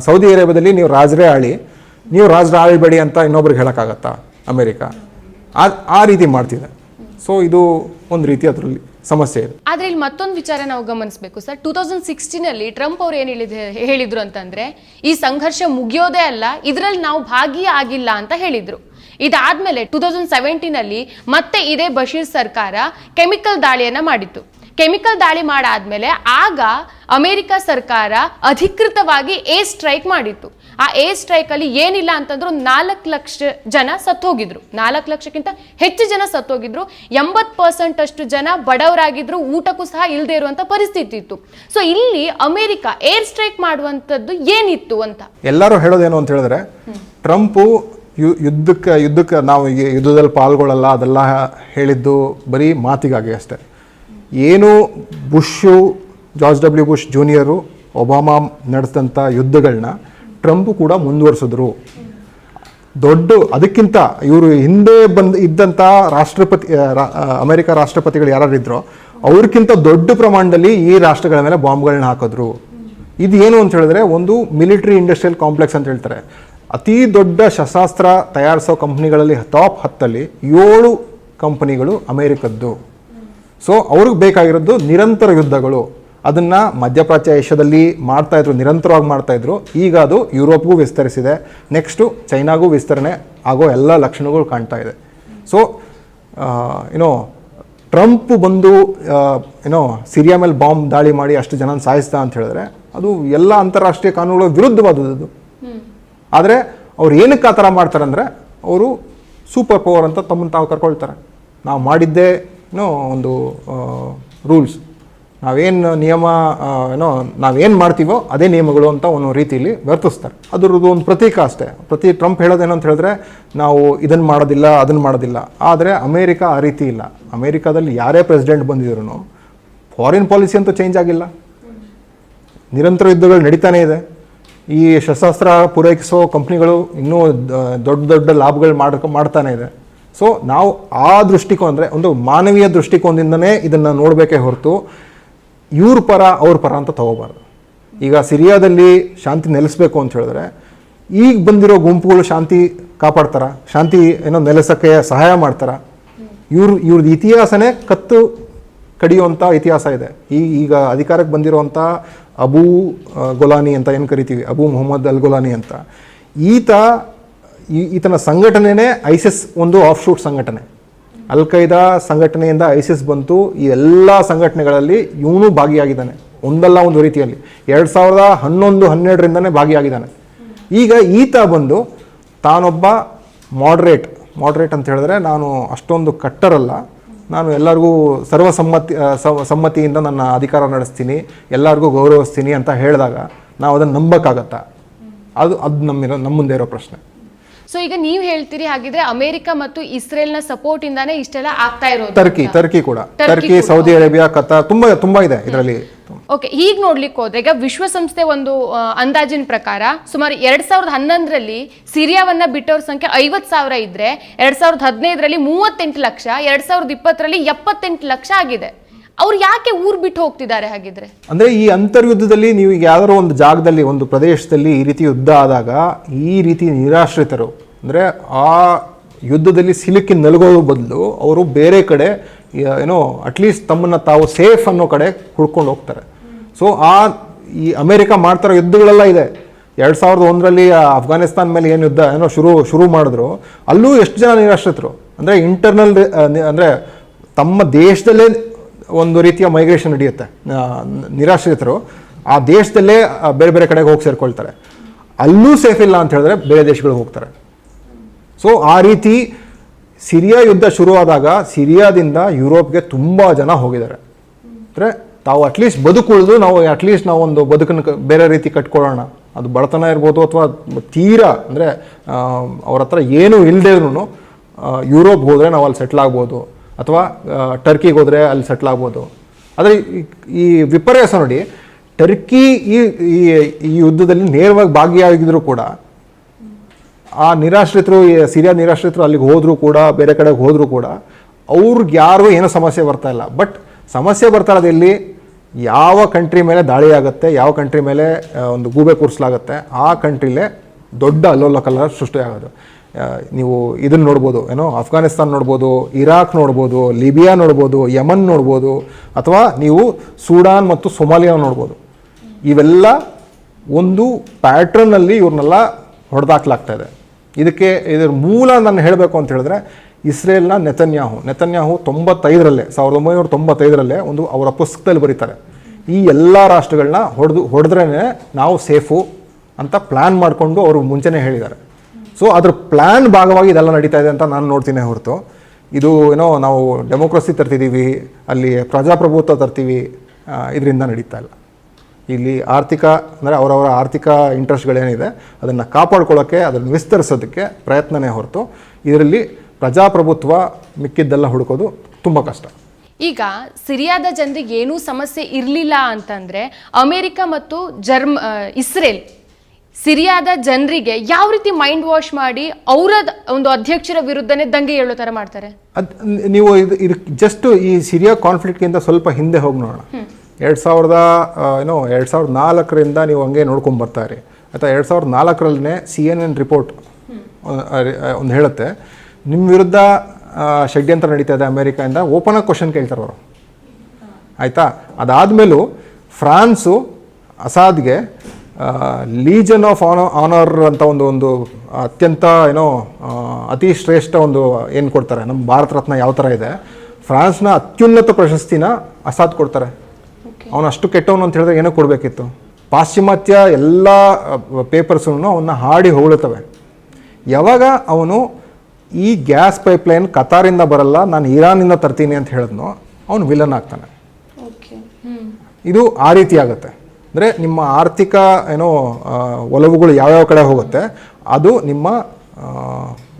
ಸೌದಿ ಅರೇಬಿಯಾದಲ್ಲಿ ನೀವು ರಾಜರೇ ಆಳಿ, ನೀವು ರಾಜರ ಆಳಿಬೇಡಿ ಅಂತ ಇನ್ನೊಬ್ರಿಗೆ ಹೇಳೋಕ್ಕಾಗತ್ತಾ ಅಮೇರಿಕಾ? ಆ ರೀತಿ ಮಾಡ್ತಿದೆ. ಸೊ ಇದು ಒಂದು ರೀತಿ ಅದರಲ್ಲಿ ಸಮಸ್ಯೆ ಇದೆ. ಆದ್ರೆ ಇಲ್ಲಿ ಮತ್ತೊಂದು ವಿಚಾರ ನಾವು ಗಮನಿಸಬೇಕು ಸರ್. 2016 ಟ್ರಂಪ್ ಅವ್ರು ಏನು ಹೇಳಿದ್ರು ಅಂತಂದ್ರೆ, ಈ ಸಂಘರ್ಷ ಮುಗಿಯೋದೇ ಅಲ್ಲ, ಇದರಲ್ಲಿ ನಾವು ಭಾಗಿಯಾಗಿಲ್ಲ ಅಂತ ಹೇಳಿದ್ರು. ಇದಾದ್ಮೇಲೆ 2017 ಮತ್ತೆ ಇದೇ ಬಶೀರ್ ಸರ್ಕಾರ ಕೆಮಿಕಲ್ ದಾಳಿಯನ್ನ ಮಾಡಿತ್ತು. ಕೆಮಿಕಲ್ ದಾಳಿ ಮಾಡಾದ್ಮೇಲೆ ಆಗ ಅಮೆರಿಕ ಸರ್ಕಾರ ಅಧಿಕೃತವಾಗಿ ಏರ್ ಸ್ಟ್ರೈಕ್ ಮಾಡಿತ್ತು. ಆ ಏರ್ ಸ್ಟ್ರೈಕ್ ಅಲ್ಲಿ ಏನಿಲ್ಲ ಅಂತಂದ್ರು 4 ಲಕ್ಷ ಜನ ಸತ್ತೋಗಿದ್ರು. 4 ಲಕ್ಷಕ್ಕಿಂತ ಹೆಚ್ಚು ಜನ ಸತ್ತೋಗಿದ್ರು. 80% ಅಷ್ಟು ಜನ ಬಡವರಾಗಿದ್ರು, ಊಟಕ್ಕೂ ಸಹ ಇಲ್ಲದೆ ಇರುವಂತ ಪರಿಸ್ಥಿತಿ ಇತ್ತು. ಸೊ ಇಲ್ಲಿ ಅಮೆರಿಕ ಏರ್ ಸ್ಟ್ರೈಕ್ ಮಾಡುವಂತದ್ದು ಏನಿತ್ತು ಅಂತ ಎಲ್ಲರೂ ಹೇಳೋದೇನು ಅಂತ ಹೇಳಿದ್ರೆ, ಟ್ರಂಪು ಯುದ್ಧಕ್ಕೆ ನಾವು ಯುದ್ಧದಲ್ಲಿ ಪಾಲ್ಗೊಳ್ಳಲ್ಲ ಅದೆಲ್ಲ ಹೇಳಿದ್ದು ಬರೀ ಮಾತಿಗಾಗಿ ಅಷ್ಟೇ. ಏನು George W Bush junior, Obama ನಡೆಸಿದಂಥ ಯುದ್ಧಗಳನ್ನ ಟ್ರಂಪ್ ಕೂಡ ಮುಂದುವರಿಸಿದ್ರು. ಅದಕ್ಕಿಂತ ಇವರು ಹಿಂದೆ ಇದ್ದಂಥ ಅಮೆರಿಕ ರಾಷ್ಟ್ರಪತಿಗಳು ಯಾರಿದ್ರೋ ಅವ್ರಿಗಿಂತ ದೊಡ್ಡ ಪ್ರಮಾಣದಲ್ಲಿ ಈ ರಾಷ್ಟ್ರಗಳ ಮೇಲೆ ಬಾಂಬ್ಗಳನ್ನ ಹಾಕಿದ್ರು. ಇದು ಏನು ಅಂತ ಹೇಳಿದ್ರೆ, ಒಂದು ಮಿಲಿಟರಿ ಇಂಡಸ್ಟ್ರಿಯಲ್ ಕಾಂಪ್ಲೆಕ್ಸ್ ಅಂತ ಹೇಳ್ತಾರೆ. ಅತಿ ದೊಡ್ಡ ಶಸ್ತ್ರಾಸ್ತ್ರ ತಯಾರಿಸೋ ಕಂಪ್ನಿಗಳಲ್ಲಿ ಟಾಪ್ 10 7 ಕಂಪನಿಗಳು ಅಮೇರಿಕದ್ದು. ಸೊ ಅವ್ರಿಗೆ ಬೇಕಾಗಿರೋದು ನಿರಂತರ ಯುದ್ಧಗಳು. ಅದನ್ನು ಮಧ್ಯಪ್ರಾಚ್ಯ ಏಷ್ಯಾದಲ್ಲಿ ಮಾಡ್ತಾಯಿದ್ರು, ನಿರಂತರವಾಗಿ ಮಾಡ್ತಾಯಿದ್ರು. ಈಗ ಅದು ಯುರೋಪ್ಗೂ ವಿಸ್ತರಿಸಿದೆ. ನೆಕ್ಸ್ಟು ಚೈನಾಗೂ ವಿಸ್ತರಣೆ ಆಗೋ ಎಲ್ಲ ಲಕ್ಷಣಗಳು ಕಾಣ್ತಾ ಇದೆ. ಸೊ ಟ್ರಂಪ್ ಬಂದು ಸಿರಿಯಾ ಮೇಲೆ ಬಾಂಬ್ ದಾಳಿ ಮಾಡಿ ಅಷ್ಟು ಜನ ಸಾಯಿಸ್ದ ಅಂತ ಹೇಳಿದ್ರೆ ಅದು ಎಲ್ಲ ಅಂತಾರಾಷ್ಟ್ರೀಯ ಕಾನೂನುಗಳ ವಿರುದ್ಧವಾದದ್ದು. ಆದರೆ ಅವ್ರು ಏನಕ್ಕೆ ಆ ಥರ ಮಾಡ್ತಾರೆ ಅಂದರೆ, ಅವರು ಸೂಪರ್ ಪವರ್ ಅಂತ ತಮ್ಮನ್ನು ತಾವು ಕರ್ಕೊಳ್ತಾರೆ. ನಾವು ಮಾಡಿದ್ದೇ ಒಂದು ರೂಲ್ಸ್, ನಾವೇನು ನಿಯಮ ನಾವೇನು ಮಾಡ್ತೀವೋ ಅದೇ ನಿಯಮಗಳು ಅಂತ ಒಂದು ರೀತಿಯಲ್ಲಿ ವರ್ತಿಸ್ತಾರೆ. ಅದರದ್ದು ಒಂದು ಪ್ರತೀಕ ಅಷ್ಟೇ. ಟ್ರಂಪ್ ಹೇಳೋದೇನು ಅಂತ ಹೇಳಿದ್ರೆ, ನಾವು ಇದನ್ನು ಮಾಡೋದಿಲ್ಲ ಅದನ್ನು ಮಾಡೋದಿಲ್ಲ. ಆದರೆ ಅಮೇರಿಕಾ ಆ ರೀತಿ ಇಲ್ಲ. ಅಮೇರಿಕಾದಲ್ಲಿ ಯಾರೇ ಪ್ರೆಸಿಡೆಂಟ್ ಬಂದಿದ್ರು ಫಾರಿನ್ ಪಾಲಿಸಿ ಅಂತೂ ಚೇಂಜ್ ಆಗಿಲ್ಲ. ನಿರಂತರ ಯುದ್ಧಗಳು ನಡೀತಾನೇ ಇದೆ. ಈ ಶಸ್ತ್ರಾಸ್ತ್ರ ಪೂರೈಸೋ ಕಂಪ್ನಿಗಳು ಇನ್ನೂ ದೊಡ್ಡ ಲಾಭಗಳು ಮಾಡ್ತಾನೆ ಇದೆ. ಸೊ ನಾವು ಆ ದೃಷ್ಟಿಕೋನ ಅಂದರೆ ಒಂದು ಮಾನವೀಯ ದೃಷ್ಟಿಕೋನದಿಂದನೇ ಇದನ್ನು ನೋಡಬೇಕೇ ಹೊರತು ಇವ್ರ ಪರ ಅವ್ರ ಪರ ಅಂತ ತಗೋಬಾರ್ದು. ಈಗ ಸಿರಿಯಾದಲ್ಲಿ ಶಾಂತಿ ನೆಲೆಸಬೇಕು ಅಂತ ಹೇಳಿದ್ರೆ ಈಗ ಬಂದಿರೋ ಗುಂಪುಗಳು ಶಾಂತಿ ಕಾಪಾಡ್ತಾರ, ಶಾಂತಿ ನೆಲೆಸಕ್ಕೆ ಸಹಾಯ ಮಾಡ್ತಾರ? ಇವ್ರದ್ದು ಇತಿಹಾಸನೇ ಕತ್ತು ಕಡಿಯುವಂಥ ಇತಿಹಾಸ ಇದೆ. ಈಗ ಅಧಿಕಾರಕ್ಕೆ ಬಂದಿರುವಂಥ ಅಬೂ ಗೊಲಾನಿ ಅಂತ ಏನು ಕರಿತೀವಿ, ಅಬೂ ಮೊಹಮ್ಮದ್ ಅಲ್ ಗೊಲಾನಿ ಅಂತ, ಈತನ ಸಂಘಟನೆನೇ ಐಸಿಸ್ ಒಂದು ಆಫ್ ಶೂಟ್ ಸಂಘಟನೆ. ಅಲ್ ಖೈದಾ ಸಂಘಟನೆಯಿಂದ ಐಸಿಸ್ ಬಂತು. ಈ ಎಲ್ಲ ಸಂಘಟನೆಗಳಲ್ಲಿ ಇವನು ಭಾಗಿಯಾಗಿದ್ದಾನೆ ಒಂದಲ್ಲ ಒಂದು ರೀತಿಯಲ್ಲಿ. 2011-12ರಿಂದನೇ ಭಾಗಿಯಾಗಿದ್ದಾನೆ. ಈಗ ಈತ ಬಂದು ತಾನೊಬ್ಬ ಮಾಡ್ರೇಟ್ ಅಂತ ಹೇಳಿದ್ರೆ, ನಾನು ಅಷ್ಟೊಂದು ಕಟ್ಟರಲ್ಲ, ನಾನು ಎಲ್ಲರಿಗೂ ಸಮ್ಮತಿಯಿಂದ ನನ್ನ ಅಧಿಕಾರ ನಡೆಸ್ತೀನಿ, ಎಲ್ಲರಿಗೂ ಗೌರವಿಸ್ತೀನಿ ಅಂತ ಹೇಳಿದಾಗ ನಾವು ಅದನ್ನು ನಂಬಕ್ಕಾಗತ್ತಾ? ಅದು ನಮ್ಮ ಮುಂದೆ ಇರೋ ಪ್ರಶ್ನೆ. ಸೊ ಈಗ ನೀವು ಹೇಳ್ತೀರಿ ಹಾಗಿದ್ರೆ ಅಮೆರಿಕ ಮತ್ತು ಇಸ್ರೇಲ್ನ ಸಪೋರ್ಟ್ ಇಂದಾನೆ ಇಷ್ಟೆಲ್ಲ ಆಗ್ತಾ ಇರೋದು. ಟರ್ಕಿ ಕೂಡ, ಟರ್ಕಿ, ಸೌದಿ ಅರೇಬಿಯಾ, ಕತಾರ್ ತುಂಬಾ ಇದೆ ಇದರಲ್ಲಿ. ಓಕೆ, ಹೀಗೆ ನೋಡ್ಲಿಕ್ಕೆ ಹೋದ್ರೆ ಈಗ ವಿಶ್ವಸಂಸ್ಥೆ ಒಂದು ಅಂದಾಜಿನ ಪ್ರಕಾರ ಸುಮಾರು 2011ರಲ್ಲಿ ಸಿರಿಯಾವನ್ನ ಬಿಟ್ಟವ್ರ ಸಂಖ್ಯೆ 50,000 ಇದ್ರೆ 2015ರಲ್ಲಿ 38 ಲಕ್ಷ, 2020ರಲ್ಲಿ 78 ಲಕ್ಷ ಆಗಿದೆ. ಅವ್ರು ಯಾಕೆ ಊರ್ ಬಿಟ್ಟು ಹೋಗ್ತಿದ್ದಾರೆ ಹಾಗಿದ್ರೆ? ಅಂದ್ರೆ ಈ ಅಂತರ್ಯುದ್ಧದಲ್ಲಿ ನೀವು ಈಗ ಯಾವ್ದಾರೋ ಒಂದು ಜಾಗದಲ್ಲಿ, ಒಂದು ಪ್ರದೇಶದಲ್ಲಿ ಈ ರೀತಿ ಯುದ್ಧ ಆದಾಗ ಈ ರೀತಿ ನಿರಾಶ್ರಿತರು ಅಂದ್ರೆ ಆ ಯುದ್ಧದಲ್ಲಿ ಸಿಲುಕಿ ನಲಗೋದ್ರ ಬದಲು ಅವರು ಬೇರೆ ಕಡೆ ಏನೋ ಅಟ್ಲೀಸ್ಟ್ ತಮ್ಮನ್ನ ತಾವು ಸೇಫ್ ಅನ್ನೋ ಕಡೆ ಹುಡ್ಕೊಂಡು ಹೋಗ್ತಾರೆ. ಸೊ ಈ ಅಮೆರಿಕ ಮಾಡ್ತಾರೋ ಯುದ್ಧಗಳೆಲ್ಲ ಇದೆ. 2001ರಲ್ಲಿ ಅಫ್ಘಾನಿಸ್ತಾನ್ ಮೇಲೆ ಏನು ಯುದ್ಧ ಶುರು ಮಾಡಿದ್ರು, ಅಲ್ಲೂ ಎಷ್ಟು ಜನ ನಿರಾಶ್ರಿತರು ಅಂದ್ರೆ ಇಂಟರ್ನಲ್ ಅಂದ್ರೆ ತಮ್ಮ ದೇಶದಲ್ಲೇ ಒಂದು ರೀತಿಯ ಮೈಗ್ರೇಷನ್ ನಡೆಯುತ್ತೆ. ನಿರಾಶ್ರಿತರು ಆ ದೇಶದಲ್ಲೇ ಬೇರೆ ಬೇರೆ ಕಡೆಗೆ ಹೋಗಿ ಸೇರ್ಕೊಳ್ತಾರೆ. ಅಲ್ಲೂ ಸೇಫ್ ಇಲ್ಲ ಅಂತ ಹೇಳಿದ್ರೆ ಬೇರೆ ದೇಶಗಳಿಗೆ ಹೋಗ್ತಾರೆ. ಸೊ ಆ ರೀತಿ ಸಿರಿಯಾ ಯುದ್ಧ ಶುರುವಾದಾಗ ಸಿರಿಯಾದಿಂದ ಯುರೋಪ್ಗೆ ತುಂಬ ಜನ ಹೋಗಿದ್ದಾರೆ. ಅಂದರೆ ತಾವು ಅಟ್ಲೀಸ್ಟ್ ಬದುಕುಳಿದು ನಾವು ಒಂದು ಬದುಕನ್ನು ಬೇರೆ ರೀತಿ ಕಟ್ಕೊಳ್ಳೋಣ, ಅದು ಬಡತನ ಇರ್ಬೋದು ಅಥವಾ ತೀರಾ ಅಂದರೆ ಅವ್ರ ಹತ್ರ ಏನೂ ಇಲ್ಲದೇನು ಯುರೋಪ್ಗೆ ಹೋದರೆ ನಾವು ಅಲ್ಲಿ ಸೆಟ್ಲ್ ಆಗ್ಬೋದು, ಅಥವಾ ಟರ್ಕಿಗೆ ಹೋದರೆ ಅಲ್ಲಿ ಸೆಟ್ಲ್ ಆಗ್ಬೋದು. ಆದರೆ ಈ ವಿಪರ್ಯಾಸ ನೋಡಿ, ಟರ್ಕಿ ಈ ಯುದ್ಧದಲ್ಲಿ ನೇರವಾಗಿ ಭಾಗಿಯಾಗಿದ್ರು ಕೂಡ ಆ ನಿರಾಶ್ರಿತರು, ಸಿರಿಯಾ ನಿರಾಶ್ರಿತರು ಅಲ್ಲಿಗೆ ಹೋದರೂ ಕೂಡ, ಬೇರೆ ಕಡೆಗೆ ಹೋದರೂ ಕೂಡ ಅವ್ರಿಗೆ ಯಾರಿಗೂ ಏನೂ ಸಮಸ್ಯೆ ಬರ್ತಾ ಇಲ್ಲ. ಬಟ್ ಸಮಸ್ಯೆ ಬರ್ತಾ ಇರೋದು ಇಲ್ಲಿ ಯಾವ ಕಂಟ್ರಿ ಮೇಲೆ ದಾಳಿ ಆಗುತ್ತೆ, ಯಾವ ಕಂಟ್ರಿ ಮೇಲೆ ಒಂದು ಗೂಬೆ ಕೂರಿಸಲಾಗುತ್ತೆ, ಆ ಕಂಟ್ರಿಲೇ ದೊಡ್ಡ ಅಲ್ಲೋಲ ಕಲ್ಲರ ಸೃಷ್ಟಿ ಆಗೋದು. ನೀವು ಇದನ್ನು ನೋಡ್ಬೋದು, ಅಫ್ಘಾನಿಸ್ತಾನ್ ನೋಡ್ಬೋದು, ಇರಾಕ್ ನೋಡ್ಬೋದು, ಲಿಬಿಯಾ ನೋಡ್ಬೋದು, ಯಮನ್ ನೋಡ್ಬೋದು, ಅಥವಾ ನೀವು ಸೂಡಾನ್ ಮತ್ತು ಸೊಮಾಲಿಯಾ ನೋಡ್ಬೋದು. ಇವೆಲ್ಲ ಒಂದು ಪ್ಯಾಟ್ರನ್ನಲ್ಲಿ ಇವ್ರನ್ನೆಲ್ಲ ಹೊಡೆದಾಕ್ಲಾಗ್ತಾ ಇದೆ. ಇದರ ಮೂಲ ನಾನು ಹೇಳಬೇಕು ಅಂತ ಹೇಳಿದ್ರೆ ಇಸ್ರೇಲ್ನ ನೆತನ್ಯಾಹು 1995ರಲ್ಲೇ ಒಂದು ಅವರ ಪುಸ್ತಕದಲ್ಲಿ ಬರೀತಾರೆ, ಈ ಎಲ್ಲ ರಾಷ್ಟ್ರಗಳನ್ನ ಹೊಡೆದ್ರೇ ನಾವು ಸೇಫು ಅಂತ ಪ್ಲ್ಯಾನ್ ಮಾಡಿಕೊಂಡು ಅವರು ಮುಂಚೆನೇ ಹೇಳಿದ್ದಾರೆ. ಸೊ ಅದ್ರ ಪ್ಲ್ಯಾನ್ ಭಾಗವಾಗಿ ಇದೆಲ್ಲ ನಡೀತಾ ಇದೆ ಅಂತ ನಾನು ನೋಡ್ತೀನಿ ಹೊರತು ಇದು ನಾವು ಡೆಮೋಕ್ರಸಿ ತರ್ತಿದ್ದೀವಿ, ಅಲ್ಲಿ ಪ್ರಜಾಪ್ರಭುತ್ವ ತರ್ತೀವಿ, ಇದರಿಂದ ನಡೀತಾ ಇಲ್ಲ. ಇಲ್ಲಿ ಆರ್ಥಿಕ ಅಂದರೆ ಅವರವರ ಆರ್ಥಿಕ ಇಂಟ್ರೆಸ್ಟ್ಗಳೇನಿದೆ ಅದನ್ನು ಕಾಪಾಡ್ಕೊಳ್ಳೋಕ್ಕೆ, ಅದನ್ನು ವಿಸ್ತರಿಸೋದಕ್ಕೆ ಪ್ರಯತ್ನನೇ ಹೊರತು ಇದರಲ್ಲಿ ಪ್ರಜಾಪ್ರಭುತ್ವ ಮಿಕ್ಕಿದ್ದೆಲ್ಲ ಹುಡುಕೋದು ತುಂಬ ಕಷ್ಟ. ಈಗ ಸಿರಿಯಾದ ಜನರಿಗೆ ಏನೂ ಸಮಸ್ಯೆ ಇರಲಿಲ್ಲ ಅಂತಂದರೆ ಅಮೆರಿಕ ಮತ್ತು ಇಸ್ರೇಲ್ ಸಿರಿಯಾದ ಜನರಿಗೆ ಯಾವ ರೀತಿ ಮೈಂಡ್ ವಾಶ್ ಮಾಡಿ ಅವರ ಒಂದು ಅಧ್ಯಕ್ಷರ ವಿರುದ್ಧನೇ ದಂಗೆ ಏಳೋ ಥರ ಮಾಡ್ತಾರೆ? ನೀವು ಇದು ಜಸ್ಟ್ ಈ ಸಿರಿಯಾ ಕಾನ್ಫ್ಲಿಕ್ಟ್ಗಿಂತ ಸ್ವಲ್ಪ ಹಿಂದೆ ಹೋಗಿ ನೋಡೋಣ. 2004ರಿಂದ ನೀವು ಹಂಗೆ ನೋಡ್ಕೊಂಡು ಬರ್ತಾರೆ ಆಯಿತಾ. 2004ರಲ್ಲೇ CNN ರಿಪೋರ್ಟ್ ಒಂದು ಹೇಳುತ್ತೆ, ನಿಮ್ಮ ವಿರುದ್ಧ ಷಡ್ಯಂತ್ರ ನಡೀತಾ ಇದೆ ಅಮೇರಿಕಾಯಿಂದ, ಓಪನ್ ಆಗಿ ಕ್ವಶನ್ ಕೇಳ್ತಾರೆ ಅವರು ಆಯಿತಾ. ಅದಾದಮೇಲೂ ಫ್ರಾನ್ಸು ಅಸಾದ್ಗೆ ಲೀಜನ್ ಆಫ್ ಆನರ್ ಅಂತ ಒಂದು ಅತ್ಯಂತ ಅತಿ ಶ್ರೇಷ್ಠ ಒಂದು ಏನು ಕೊಡ್ತಾರೆ, ನಮ್ಮ ಭಾರತ ರತ್ನ ಯಾವ ಥರ ಇದೆ, ಫ್ರಾನ್ಸ್ನ ಅತ್ಯುನ್ನತ ಪ್ರಶಸ್ತಿನ ಅಸಾದ್ ಕೊಡ್ತಾರೆ. ಅವನು ಅಷ್ಟು ಕೆಟ್ಟವನು ಅಂತ ಹೇಳಿದ್ರೆ ಏನೋ ಕೊಡಬೇಕಿತ್ತು. ಪಾಶ್ಚಿಮಾತ್ಯ ಎಲ್ಲ ಪೇಪರ್ಸನ್ನು ಅವನ್ನ ಹಾಡಿ ಹೊಗಳುತ್ತವೆ. ಯಾವಾಗ ಅವನು ಈ ಗ್ಯಾಸ್ ಪೈಪ್ಲೈನ್ ಕತಾರಿಂದ ಬರಲ್ಲ, ನಾನು ಇರಾನಿಂದ ತರ್ತೀನಿ ಅಂತ ಹೇಳಿದ್ನೋ ಅವನು ವಿಲನ್ ಆಗ್ತಾನೆ. ಇದು ಆ ರೀತಿ ಆಗುತ್ತೆ. ಅಂದರೆ ನಿಮ್ಮ ಆರ್ಥಿಕ ಒಲವುಗಳು ಯಾವ್ಯಾವ ಕಡೆ ಹೋಗುತ್ತೆ ಅದು ನಿಮ್ಮ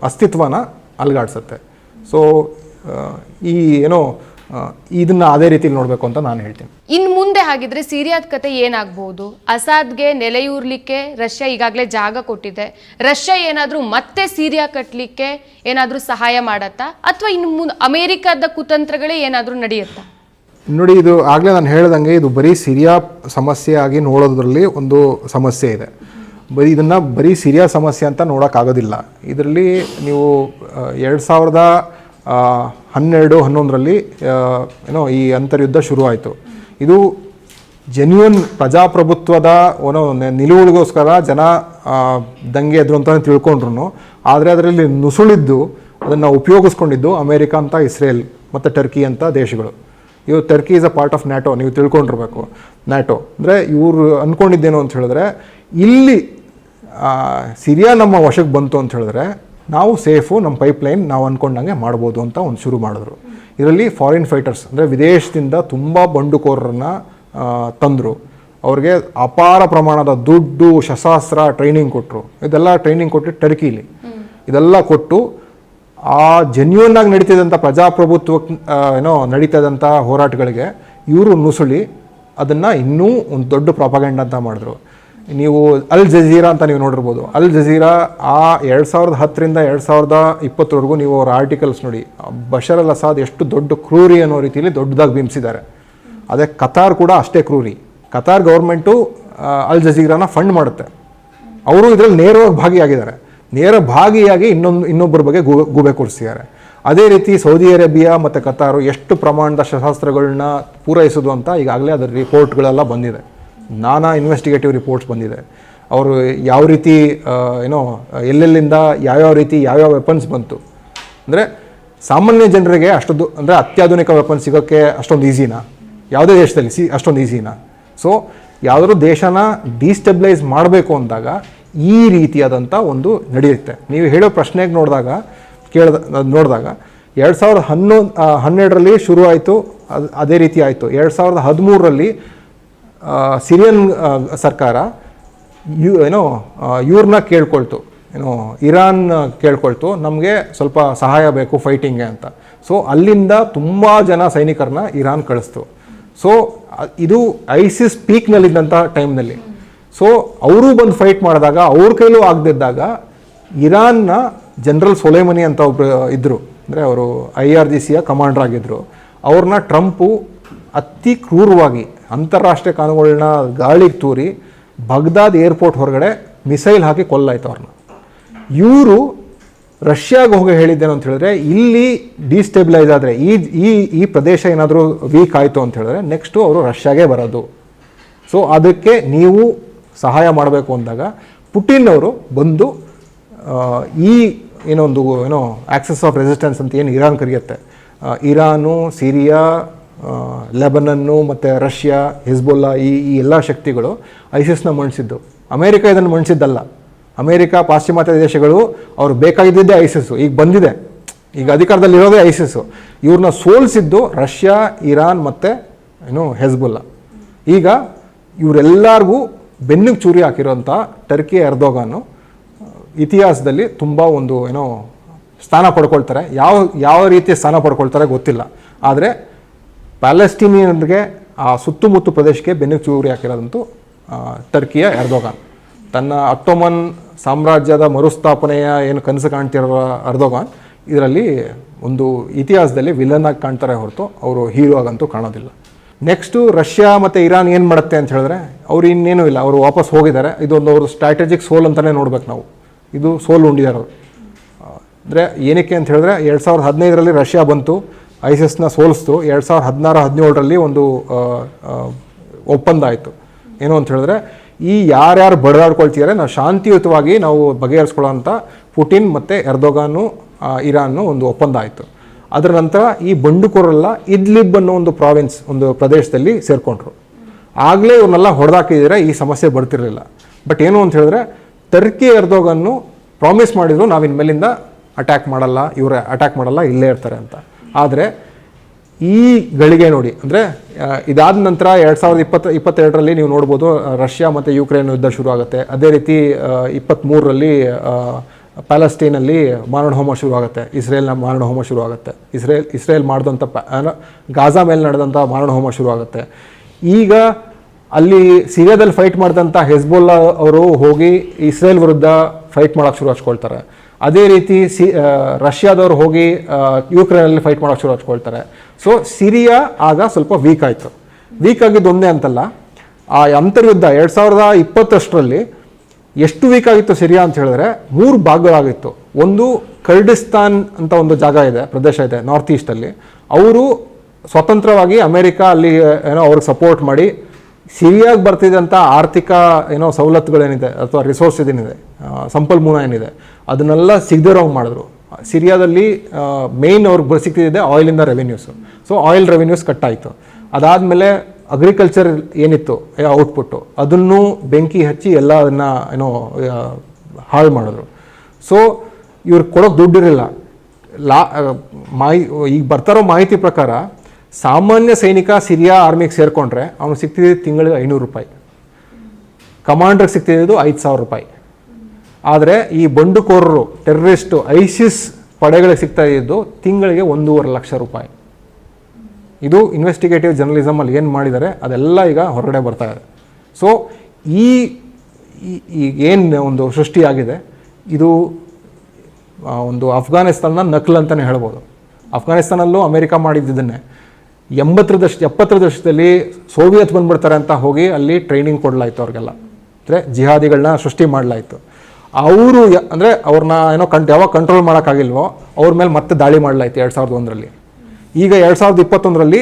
ಅಸ್ತಿತ್ವನ ಅಲ್ಗಾಡ್ಸುತ್ತೆ. ಸೊ ಈ ಇದನ್ನ ಅದೇ ರೀತಿಯಲ್ಲಿ ನೋಡಬೇಕು ಅಂತ ನಾನು ಹೇಳ್ತೀನಿ. ಇನ್ನು ಮುಂದೆ ಹಾಗಿದ್ರೆ ಸಿರಿಯಾದ ಕತೆ ಏನಾಗ್ಬೋದು? ಅಸಾದ್ಗೆ ನೆಲೆಯೂರ್ಲಿಕ್ಕೆ ರಷ್ಯಾ ಈಗಾಗಲೇ ಜಾಗ ಕೊಟ್ಟಿದೆ. ರಷ್ಯಾ ಏನಾದರೂ ಮತ್ತೆ ಸಿರಿಯಾ ಕಟ್ಟಲಿಕ್ಕೆ ಏನಾದರೂ ಸಹಾಯ ಮಾಡತ್ತಾ, ಅಥವಾ ಇನ್ನು ಮುಂದೆ ಅಮೆರಿಕದ ಕುತಂತ್ರಗಳೇ ಏನಾದರೂ ನಡೆಯುತ್ತಾ? ನೋಡಿ, ಇದು ಆಗಲೇ ನಾನು ಹೇಳ್ದಂಗೆ ಇದು ಬರೀ ಸಿರಿಯಾ ಸಮಸ್ಯೆ ಆಗಿ ನೋಡೋದ್ರಲ್ಲಿ ಒಂದು ಸಮಸ್ಯೆ ಇದೆ. ಇದನ್ನು ಬರೀ ಸಿರಿಯಾ ಸಮಸ್ಯೆ ಅಂತ ನೋಡೋಕ್ಕಾಗೋದಿಲ್ಲ. ಇದರಲ್ಲಿ ನೀವು 2012-11ರಲ್ಲಿ ಈ ಅಂತರ್ಯುದ್ಧ ಶುರುವಾಯಿತು. ಇದು ಜೆನ್ಯೂನ್ ಪ್ರಜಾಪ್ರಭುತ್ವದ ನಿಲುವುಗಳಿಗೋಸ್ಕರ ಜನ ದಂಗೆ ಎದ್ರು ಅಂತಲೇ ತಿಳ್ಕೊಂಡ್ರು. ಆದರೆ ಅದರಲ್ಲಿ ನುಸುಳಿದ್ದು, ಅದನ್ನು ಉಪಯೋಗಿಸ್ಕೊಂಡಿದ್ದು ಅಮೇರಿಕಾ ಅಂತ ಇಸ್ರೇಲ್ ಮತ್ತು ಟರ್ಕಿ ಅಂತ ದೇಶಗಳು. ಇವು Turkey is a part of NATO, ನೀವು ತಿಳ್ಕೊಂಡಿರ್ಬೇಕು. ನ್ಯಾಟೋ ಅಂದರೆ ಇವರು ಅಂದ್ಕೊಂಡಿದ್ದೇನು ಅಂತ ಹೇಳಿದ್ರೆ, ಇಲ್ಲಿ ಸಿರಿಯಾ ನಮ್ಮ ವಶಕ್ಕೆ ಬಂತು ಅಂತ ಹೇಳಿದ್ರೆ ನಾವು ಸೇಫು, ನಮ್ಮ ಪೈಪ್ಲೈನ್ ನಾವು ಅಂದ್ಕೊಂಡಂಗೆ ಮಾಡ್ಬೋದು ಅಂತ ಒಂದು ಶುರು ಮಾಡಿದ್ರು. ಇದರಲ್ಲಿ ಫಾರಿನ್ ಫೈಟರ್ಸ್ ಅಂದರೆ ವಿದೇಶದಿಂದ ತುಂಬ ಬಂಡುಕೋರರನ್ನು ತಂದರು. ಅವ್ರಿಗೆ ಅಪಾರ ಪ್ರಮಾಣದ ದುಡ್ಡು, ಶಸ್ತ್ರಾಸ್ತ್ರ, ಟ್ರೈನಿಂಗ್ ಕೊಟ್ಟರು. ಇದೆಲ್ಲ ಟ್ರೈನಿಂಗ್ ಕೊಟ್ಟು ಟರ್ಕಿಲಿ ಇದೆಲ್ಲ ಕೊಟ್ಟು ಆ ಜೆನ್ಯೂನ್ ಆಗಿ ನಡೀತಿದ್ದಂಥ ಪ್ರಜಾಪ್ರಭುತ್ವ ನಡೀತದಂಥ ಹೋರಾಟಗಳಿಗೆ ಇವರು ನುಸುಳಿ ಅದನ್ನು ಇನ್ನೂ ಒಂದು ದೊಡ್ಡ ಪ್ರಾಪಗಂಡ ಅಂತ ಮಾಡಿದ್ರು. ನೀವು ಅಲ್ ಜಜೀರಾ ಅಂತ ನೀವು ನೋಡಿರ್ಬೋದು. ಅಲ್ ಜಜೀರಾ ಆ 2010ರಿಂದ 2020ವರೆಗೂ ನೀವು ಅವ್ರ ಆರ್ಟಿಕಲ್ಸ್ ನೋಡಿ, ಬಶರ್ ಅಲ್ ಅಸಾದ್ ಎಷ್ಟು ದೊಡ್ಡ ಕ್ರೂರಿ ಅನ್ನೋ ರೀತಿಯಲ್ಲಿ ದೊಡ್ಡದಾಗಿ ಬಿಂಬಿಸಿದ್ದಾರೆ. ಅದೇ ಕತಾರ್ ಕೂಡ ಅಷ್ಟೇ ಕ್ರೂರಿ. ಕತಾರ್ ಗೌರ್ಮೆಂಟು ಅಲ್ ಜಜೀರಾನ ಫಂಡ್ ಮಾಡುತ್ತೆ. ಅವರು ಇದರಲ್ಲಿ ನೇರವಾಗಿ ಭಾಗಿಯಾಗಿದ್ದಾರೆ. ನೇರ ಭಾಗಿಯಾಗಿ ಇನ್ನೊಬ್ಬರ ಬಗ್ಗೆ ಗೂಬೆ ಕೂರಿಸಿದ್ದಾರೆ. ಅದೇ ರೀತಿ ಸೌದಿ ಅರೇಬಿಯಾ ಮತ್ತು ಕತಾರು ಎಷ್ಟು ಪ್ರಮಾಣದ ಶಸ್ತ್ರಾಸ್ತ್ರಗಳನ್ನ ಪೂರೈಸೋದು ಅಂತ ಈಗಾಗಲೇ ಅದರ ರಿಪೋರ್ಟ್ಗಳೆಲ್ಲ ಬಂದಿದೆ. ನಾನಾ ಇನ್ವೆಸ್ಟಿಗೇಟಿವ್ ರಿಪೋರ್ಟ್ಸ್ ಬಂದಿದೆ. ಅವರು ಯಾವ ರೀತಿ ಎಲ್ಲೆಲ್ಲಿಂದ ಯಾವ್ಯಾವ ರೀತಿ ಯಾವ್ಯಾವ ವೆಪನ್ಸ್ ಬಂತು ಅಂದರೆ ಸಾಮಾನ್ಯ ಜನರಿಗೆ ಅಷ್ಟೊಂದು ಅಂದರೆ ಅತ್ಯಾಧುನಿಕ ವೆಪನ್ಸ್ ಸಿಗೋಕ್ಕೆ ಅಷ್ಟೊಂದು ಈಸಿನಾ? ಯಾವುದೇ ದೇಶದಲ್ಲಿ ಅಷ್ಟೊಂದು ಈಸಿನಾ? ಸೊ ಯಾವುದಾದ್ರು ದೇಶನ ಡಿಸ್ಟೆಬಿಲೈಸ್ ಮಾಡಬೇಕು ಅಂದಾಗ ಈ ರೀತಿಯಾದಂಥ ಒಂದು ನಡೆಯುತ್ತೆ. ನೀವು ಹೇಳೋ ಪ್ರಶ್ನೆಗೆ ನೋಡಿದಾಗ 2012ರಲ್ಲಿ ಶುರು ಆಯಿತು, ಅದೇ ರೀತಿ ಆಯಿತು. 2013ರಲ್ಲಿ ಸಿರಿಯನ್ ಸರ್ಕಾರ ಇವ್ರನ್ನ ಕೇಳ್ಕೊಳ್ತು, ಇರಾನ್ ಕೇಳ್ಕೊಳ್ತು, ನಮಗೆ ಸ್ವಲ್ಪ ಸಹಾಯ ಬೇಕು ಫೈಟಿಂಗ್ಗೆ ಅಂತ. ಸೊ ಅಲ್ಲಿಂದ ತುಂಬ ಜನ ಸೈನಿಕರನ್ನ ಇರಾನ್ ಕಳಿಸ್ತು. ಸೊ ಇದು ಐಸಿಸ್ ಪೀಕ್ನಲ್ಲಿದ್ದಂಥ ಟೈಮ್ನಲ್ಲಿ. ಸೊ ಅವರು ಬಂದು ಫೈಟ್ ಮಾಡಿದಾಗ ಅವ್ರ ಕೈಲೂ ಆಗದಿದ್ದಾಗ ಇರಾನ್ನ ಜನರಲ್ ಸೊಲೈಮನಿ ಅಂತ ಒಬ್ಬರು ಇದ್ದರು, ಅಂದರೆ ಅವರು IRGCಯ ಕಮಾಂಡರ್ ಆಗಿದ್ದರು. ಅವ್ರನ್ನ ಟ್ರಂಪು ಅತಿ ಕ್ರೂರವಾಗಿ ಅಂತಾರಾಷ್ಟ್ರೀಯ ಕಾನೂನುಗಳನ್ನ ಗಾಳಿಗೆ ತೂರಿ ಬಗ್ದಾದ್ ಏರ್ಪೋರ್ಟ್ ಹೊರಗಡೆ ಮಿಸೈಲ್ ಹಾಕಿ ಕೊಲ್ಲಾಯ್ತು ಅವ್ರನ್ನ. ಇವರು ರಷ್ಯಾಗೆ ಹೋಗಿ ಹೇಳಿದ್ದೇನು ಅಂತ ಹೇಳಿದ್ರೆ, ಇಲ್ಲಿ ಡಿಸ್ಟೆಬಿಲೈಸ್ ಆದರೆ ಈ ಪ್ರದೇಶ ಏನಾದರೂ ವೀಕ್ ಆಯಿತು ಅಂತ ಹೇಳಿದ್ರೆ ನೆಕ್ಸ್ಟು ಅವರು ರಷ್ಯಾಗೆ ಬರೋದು. ಸೊ ಅದಕ್ಕೆ ನೀವು ಸಹಾಯ ಮಾಡಬೇಕು ಅಂದಾಗ ಪುಟಿನ್ ಅವರು ಬಂದು ಈ ಆಕ್ಸಸ್ ಆಫ್ ರೆಸಿಸ್ಟೆನ್ಸ್ ಅಂತ ಏನು ಇರಾನ್ ಕರೆಯುತ್ತೆ, ಇರಾನು, ಸಿರಿಯಾ, ಲೆಬನನ್ನು ಮತ್ತು ರಷ್ಯಾ, ಹಿಜ್ಬುಲ್ಲಾ ಈ ಎಲ್ಲ ಶಕ್ತಿಗಳು ಐಸಿಸ್ನ ಮಣಿಸಿದ್ದು. ಅಮೇರಿಕ ಇದನ್ನು ಮಣಿಸಿದ್ದಲ್ಲ. ಅಮೇರಿಕ, ಪಾಶ್ಚಿಮಾತ್ಯ ದೇಶಗಳು ಅವ್ರು ಬೇಕಾಗಿದ್ದೇ ಐಸಿಸ್ಸು, ಈಗ ಬಂದಿದೆ, ಈಗ ಅಧಿಕಾರದಲ್ಲಿರೋದೇ ಐಸಿಸ್ಸು. ಇವ್ರನ್ನ ಸೋಲಿಸಿದ್ದು ರಷ್ಯಾ, ಇರಾನ್ ಮತ್ತು ಹೆಜ್ಬುಲ್ಲಾ. ಈಗ ಇವರೆಲ್ಲರಿಗೂ ಬೆನ್ನಿಗೆ ಚೂರಿ ಹಾಕಿರೋಂಥ ಟರ್ಕಿ ಎರ್ದೋಗಾನು ಇತಿಹಾಸದಲ್ಲಿ ತುಂಬ ಒಂದು ಸ್ಥಾನ ಪಡ್ಕೊಳ್ತಾರೆ. ಯಾವ ರೀತಿಯ ಸ್ಥಾನ ಪಡ್ಕೊಳ್ತಾರೆ ಗೊತ್ತಿಲ್ಲ. ಆದರೆ ಪ್ಯಾಲೆಸ್ಟೀನಿಯನ್ಗೆ ಆ ಸುತ್ತಮುತ್ತ ಪ್ರದೇಶಕ್ಕೆ ಬೆನ್ನಿಗೆ ಚೂರಿ ಹಾಕಿರೋದಂತೂ ಟರ್ಕಿಯ ಎರ್ದೋಗಾನ್. ತನ್ನ ಅಟ್ಟೋಮನ್ ಸಾಮ್ರಾಜ್ಯದ ಮರುಸ್ಥಾಪನೆಯ ಏನು ಕನಸು ಕಾಣ್ತಿರೋ ಎರ್ದೋಗಾನ್ ಇದರಲ್ಲಿ ಒಂದು ಇತಿಹಾಸದಲ್ಲಿ ವಿಲನ್ ಆಗಿ ಕಾಣ್ತಾರೆ ಹೊರತು ಅವರು ಹೀರೋ ಆಗಂತೂ ಕಾಣೋದಿಲ್ಲ. ನೆಕ್ಸ್ಟು ರಷ್ಯಾ ಮತ್ತು ಇರಾನ್ ಏನು ಮಾಡುತ್ತೆ ಅಂತ ಹೇಳಿದ್ರೆ, ಅವ್ರು ಇನ್ನೇನೂ ಇಲ್ಲ, ಅವರು ವಾಪಸ್ ಹೋಗಿದ್ದಾರೆ. ಇದೊಂದು ಅವರು ಸ್ಟ್ರಾಟಜಿಕ್ ಸೋಲ್ ಅಂತಲೇ ನೋಡ್ಬೇಕು ನಾವು. ಇದು ಸೋಲ್ ಉಂಡಿದ್ದಾರೆ ಅವರು. ಅಂದರೆ ಏನಕ್ಕೆ ಅಂತ ಹೇಳಿದ್ರೆ 2015ರಲ್ಲಿ ರಷ್ಯಾ ಬಂತು, ಐಸಿಸ್ನ ಸೋಲಿಸ್ತು. 2016-17ರಲ್ಲಿ ಒಂದು ಒಪ್ಪಂದ ಆಯಿತು. ಏನು ಅಂತ ಹೇಳಿದ್ರೆ, ಈ ಯಾರ್ಯಾರು ಬಡದಾಡ್ಕೊಳ್ತಿದ್ದಾರೆ ನಾವು ಶಾಂತಿಯುತವಾಗಿ ನಾವು ಬಗೆಹರಿಸ್ಕೊಳ್ಳೋಂಥ ಪುಟಿನ್ ಮತ್ತು ಎರ್ದೋಗಾನು ಇರಾನ್ನು ಒಂದು ಒಪ್ಪಂದ ಆಯಿತು. ಅದರ ನಂತರ ಈ ಬಂಡುಕೋರೆಲ್ಲ ಇದ್ಲಿಬ್ ಅನ್ನೋ ಒಂದು ಪ್ರಾವಿನ್ಸ್, ಒಂದು ಪ್ರದೇಶದಲ್ಲಿ ಸೇರಿಕೊಂಡ್ರು. ಆಗಲೇ ಇವನ್ನೆಲ್ಲ ಹೊಡೆದಾಕಿದ್ರೆ ಈ ಸಮಸ್ಯೆ ಬರ್ತಿರಲಿಲ್ಲ. ಬಟ್ ಏನು ಅಂತ ಹೇಳಿದ್ರೆ, ಟರ್ಕಿ ಎರ್ದೋಗನ್ನು ಪ್ರಾಮಿಸ್ ಮಾಡಿದ್ರು ನಾವು ಇನ್ಮೇಲಿಂದ ಅಟ್ಯಾಕ್ ಮಾಡಲ್ಲ, ಇವರು ಅಟ್ಯಾಕ್ ಮಾಡಲ್ಲ, ಇಲ್ಲೇ ಇರ್ತಾರೆ ಅಂತ. ಆದರೆ ಈ ಗಳಿಗೆ ನೋಡಿ, ಅಂದರೆ ಇದಾದ ನಂತರ 2022ರಲ್ಲಿ ನೀವು ನೋಡ್ಬೋದು ರಷ್ಯಾ ಮತ್ತು ಯುಕ್ರೇನ್ ಯುದ್ಧ ಶುರು ಆಗುತ್ತೆ. ಅದೇ ರೀತಿ 23ರಲ್ಲಿ ಪ್ಯಾಲೆಸ್ಟೀನಲ್ಲಿ ಮಾರಣಹೋಮ ಶುರು ಆಗುತ್ತೆ, ಇಸ್ರೇಲ್ನ ಮಾರಣಹೋಮ ಶುರು ಆಗುತ್ತೆ. ಇಸ್ರೇಲ್ ಮಾಡಿದಂಥ ಗಾಜಾ ಮೇಲೆ ನಡೆದಂಥ ಮಾರಣಹೋಮ ಶುರು ಆಗುತ್ತೆ. ಈಗ ಅಲ್ಲಿ ಸಿರಿಯಾದಲ್ಲಿ ಫೈಟ್ ಮಾಡಿದಂಥ ಹೆಜ್ಬುಲ್ಲಾ ಅವರು ಹೋಗಿ ಇಸ್ರೇಲ್ ವಿರುದ್ಧ ಫೈಟ್ ಮಾಡೋಕ್ಕೆ ಶುರು ಹಚ್ಕೊಳ್ತಾರೆ. ಅದೇ ರೀತಿ ರಷ್ಯಾದವರು ಹೋಗಿ ಯುಕ್ರೇನಲ್ಲಿ ಫೈಟ್ ಮಾಡೋಕ್ಕೆ ಶುರು ಹಚ್ಕೊಳ್ತಾರೆ. ಸೊ ಸಿರಿಯಾ ಆಗ ಸ್ವಲ್ಪ ವೀಕ್ ಆಯಿತು. ವೀಕ್ ಆಗಿದ್ದು ಒಂದೇ ಅಂತಲ್ಲ, ಆ ಅಂತರ್ಯುದ್ಧ 2020ರಲ್ಲಿ ಎಷ್ಟು ವೀಕ್ ಆಗಿತ್ತು ಸಿರಿಯಾ ಅಂತ ಹೇಳಿದ್ರೆ 3 ಭಾಗಗಳಾಗಿತ್ತು. ಒಂದು ಕರ್ಡಿಸ್ತಾನ್ ಅಂತ ಒಂದು ಜಾಗ ಇದೆ, ಪ್ರದೇಶ ಇದೆ ನಾರ್ತ್ ಈಸ್ಟಲ್ಲಿ. ಅವರು ಸ್ವತಂತ್ರವಾಗಿ ಅಮೇರಿಕಾ ಅಲ್ಲಿ ಅವ್ರಿಗೆ ಸಪೋರ್ಟ್ ಮಾಡಿ ಸಿರಿಯಾಗೆ ಬರ್ತಿದ್ದಂಥ ಆರ್ಥಿಕ ಸವಲತ್ತುಗಳೇನಿದೆ ಅಥವಾ ರಿಸೋರ್ಸ್ ಏನಿದೆ, ಸಂಪನ್ಮೂಲ ಏನಿದೆ, ಅದನ್ನೆಲ್ಲ ಸಿಗದಿರೋಂಗೆ ಮಾಡಿದ್ರು. ಸಿರಿಯಾದಲ್ಲಿ ಮೇಯ್ನ್ ಅವ್ರಿಗೆ ಸಿಗ್ತಿದ್ದೆ ಆಯಿಲಿಂದ ರೆವಿನ್ಯೂಸು. ಸೊ ಆಯಿಲ್ ರೆವಿನ್ಯೂಸ್ ಕಟ್ ಆಯಿತು. ಅದಾದಮೇಲೆ ಅಗ್ರಿಕಲ್ಚರ್ ಏನಿತ್ತು ಔಟ್ಪುಟ್ಟು ಅದನ್ನು ಬೆಂಕಿ ಹಚ್ಚಿ ಎಲ್ಲ ಅದನ್ನು ಹಾಳು ಮಾಡಿದ್ರು. ಸೊ ಇವ್ರಿಗೆ ಕೊಡೋಕೆ ದುಡ್ಡಿರಲಿಲ್ಲ. ಈಗ ಬರ್ತಾರೋ ಮಾಹಿತಿ ಪ್ರಕಾರ ಸಾಮಾನ್ಯ ಸೈನಿಕ ಸಿರಿಯಾ ಆರ್ಮಿಗೆ ಸೇರಿಕೊಂಡ್ರೆ ಅವ್ನು ಸಿಗ್ತಿದ್ದ ತಿಂಗಳಿಗೆ $500. ಕಮಾಂಡ್ರಿಗೆ ಸಿಗ್ತಿದ್ದು 5,000 ರೂಪಾಯಿ. ಆದರೆ ಈ ಬಂಡುಕೋರರು ಟೆರರಿಸ್ಟು ಐಸಿಸ್ ಪಡೆಗಳಿಗೆ ಸಿಗ್ತಾ ಇದ್ದು ತಿಂಗಳಿಗೆ 1.5 ಲಕ್ಷ ರೂಪಾಯಿ. ಇದು ಇನ್ವೆಸ್ಟಿಗೇಟಿವ್ ಜರ್ನಲಿಸಮಲ್ಲಿ ಏನು ಮಾಡಿದ್ದಾರೆ ಅದೆಲ್ಲ ಈಗ ಹೊರಗಡೆ ಬರ್ತಾ ಇದೆ. ಸೊ ಏನು ಒಂದು ಸೃಷ್ಟಿಯಾಗಿದೆ ಇದು ಒಂದು ಅಫ್ಘಾನಿಸ್ತಾನ ನಕಲ್ ಅಂತಲೇ ಹೇಳ್ಬೋದು. ಅಫ್ಘಾನಿಸ್ತಾನಲ್ಲೂ ಅಮೆರಿಕ ಮಾಡಿದ್ದನ್ನೇ 70ರ ದಶಕದಲ್ಲಿ ಸೋವಿಯತ್ ಬಂದ್ಬಿಡ್ತಾರೆ ಅಂತ ಹೋಗಿ ಅಲ್ಲಿ ಟ್ರೈನಿಂಗ್ ಕೊಡಲಾಯಿತು ಅವ್ರಿಗೆಲ್ಲ, ಅಂದರೆ ಜಿಹಾದಿಗಳನ್ನ ಸೃಷ್ಟಿ ಮಾಡಲಾಯಿತು. ಅವರು ಅಂದರೆ ಅವ್ರನ್ನ ಏನೋ ಯಾವಾಗ ಕಂಟ್ರೋಲ್ ಮಾಡೋಕ್ಕಾಗಿಲ್ವೋ ಅವ್ರ ಮೇಲೆ ಮತ್ತೆ ದಾಳಿ ಮಾಡಲಾಯಿತು 2001ರಲ್ಲಿ. ಈಗ 2021ರಲ್ಲಿ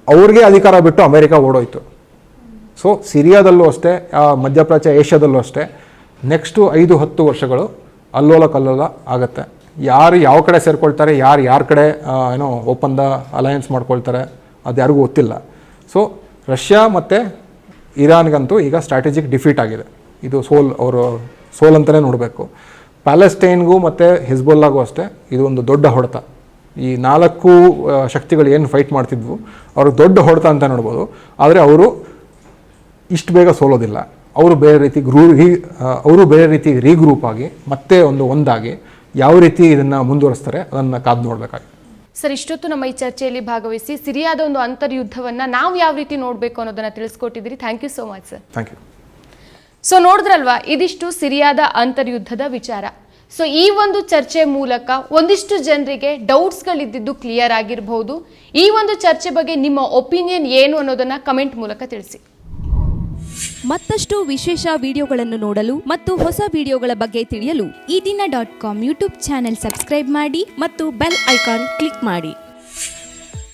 ಅವ್ರಿಗೆ ಅಧಿಕಾರ ಬಿಟ್ಟು ಅಮೆರಿಕ ಓಡೋಯ್ತು. ಸೊ ಸಿರಿಯಾದಲ್ಲೂ ಅಷ್ಟೇ, ಮಧ್ಯಪ್ರಾಚ್ಯ ಏಷ್ಯಾದಲ್ಲೂ ಅಷ್ಟೇ ನೆಕ್ಸ್ಟು 5-10 ವರ್ಷಗಳು ಅಲ್ಲೋಲ ಕಲ್ಲೋಲ ಆಗುತ್ತೆ. ಯಾರು ಯಾವ ಕಡೆ ಸೇರ್ಕೊಳ್ತಾರೆ, ಯಾರ ಕಡೆ ಏನೋ ಒಪ್ಪಂದ ಅಲಯನ್ಸ್ ಮಾಡ್ಕೊಳ್ತಾರೆ ಅದು ಯಾರಿಗೂ ಗೊತ್ತಿಲ್ಲ. ಸೊ ರಷ್ಯಾ ಮತ್ತು ಇರಾನ್ಗಂತೂ ಈಗ ಸ್ಟ್ರಾಟಜಿಕ್ ಡಿಫೀಟ್ ಆಗಿದೆ. ಇದು ಸೋಲ್ ಅಂತಲೇ ನೋಡಬೇಕು. ಪ್ಯಾಲೆಸ್ಟೈನ್ಗೂ ಮತ್ತು ಹಿಜ್ಬುಲ್ಲಾಗೂ ಅಷ್ಟೇ ಇದು ಒಂದು ದೊಡ್ಡ ಹೊಡೆತ. ಈ 4 ಶಕ್ತಿಗಳು ಏನು ಫೈಟ್ ಮಾಡ್ತಿದ್ವು ಅವ್ರಿಗೆ ದೊಡ್ಡ ಹೊಡೆತ ಅಂತ ನೋಡ್ಬೋದು. ಆದರೆ ಅವರು ಇಷ್ಟು ಬೇಗ ಸೋಲೋದಿಲ್ಲ. ಅವರು ಬೇರೆ ರೀತಿ ರೀಗ್ರೂಪ್ ಆಗಿ ಮತ್ತೆ ಒಂದಾಗಿ ಯಾವ ರೀತಿ ಇದನ್ನು ಮುಂದುವರಿಸ್ತಾರೆ ಅದನ್ನು ಕಾದು ನೋಡಬೇಕಾಗಿದೆ. ಸರ್, ಇಷ್ಟೊತ್ತು ನಮ್ಮ ಈ ಚರ್ಚೆಯಲ್ಲಿ ಭಾಗವಹಿಸಿ ಸಿರಿಯಾದ ಒಂದು ಅಂತರ್ಯುದ್ಧವನ್ನು ನಾವು ಯಾವ ರೀತಿ ನೋಡಬೇಕು ಅನ್ನೋದನ್ನು ತಿಳಿಸ್ಕೊಟ್ಟಿದ್ದೀರಿ. Thank you so much sir. Thank you. So ನೋಡಿದ್ರಲ್ವಾ, ಇದಿಷ್ಟು ಸಿರಿಯಾದ ಅಂತರ್ಯುದ್ಧದ ವಿಚಾರ. ಸೊ ಈ ಒಂದು ಚರ್ಚೆ ಮೂಲಕ ಒಂದಿಷ್ಟು ಜನರಿಗೆ ಡೌಟ್ಸ್ಗಳಿದ್ದು ಕ್ಲಿಯರ್ ಆಗಿರಬಹುದು. ಈ ಒಂದು ಚರ್ಚೆ ಬಗ್ಗೆ ನಿಮ್ಮ ಒಪಿನಿಯನ್ ಏನು ಅನ್ನೋದನ್ನ ಕಮೆಂಟ್ ಮೂಲಕ ತಿಳಿಸಿ. ಮತ್ತಷ್ಟು ವಿಶೇಷ ವಿಡಿಯೋಗಳನ್ನು ನೋಡಲು ಮತ್ತು ಹೊಸ ವಿಡಿಯೋಗಳ ಬಗ್ಗೆ ತಿಳಿಯಲು ಈ ದಿನ .com ಯೂಟ್ಯೂಬ್ ಚಾನೆಲ್ ಸಬ್ಸ್ಕ್ರೈಬ್ ಮಾಡಿ ಮತ್ತು ಬೆಲ್ ಐಕಾನ್ ಕ್ಲಿಕ್ ಮಾಡಿ.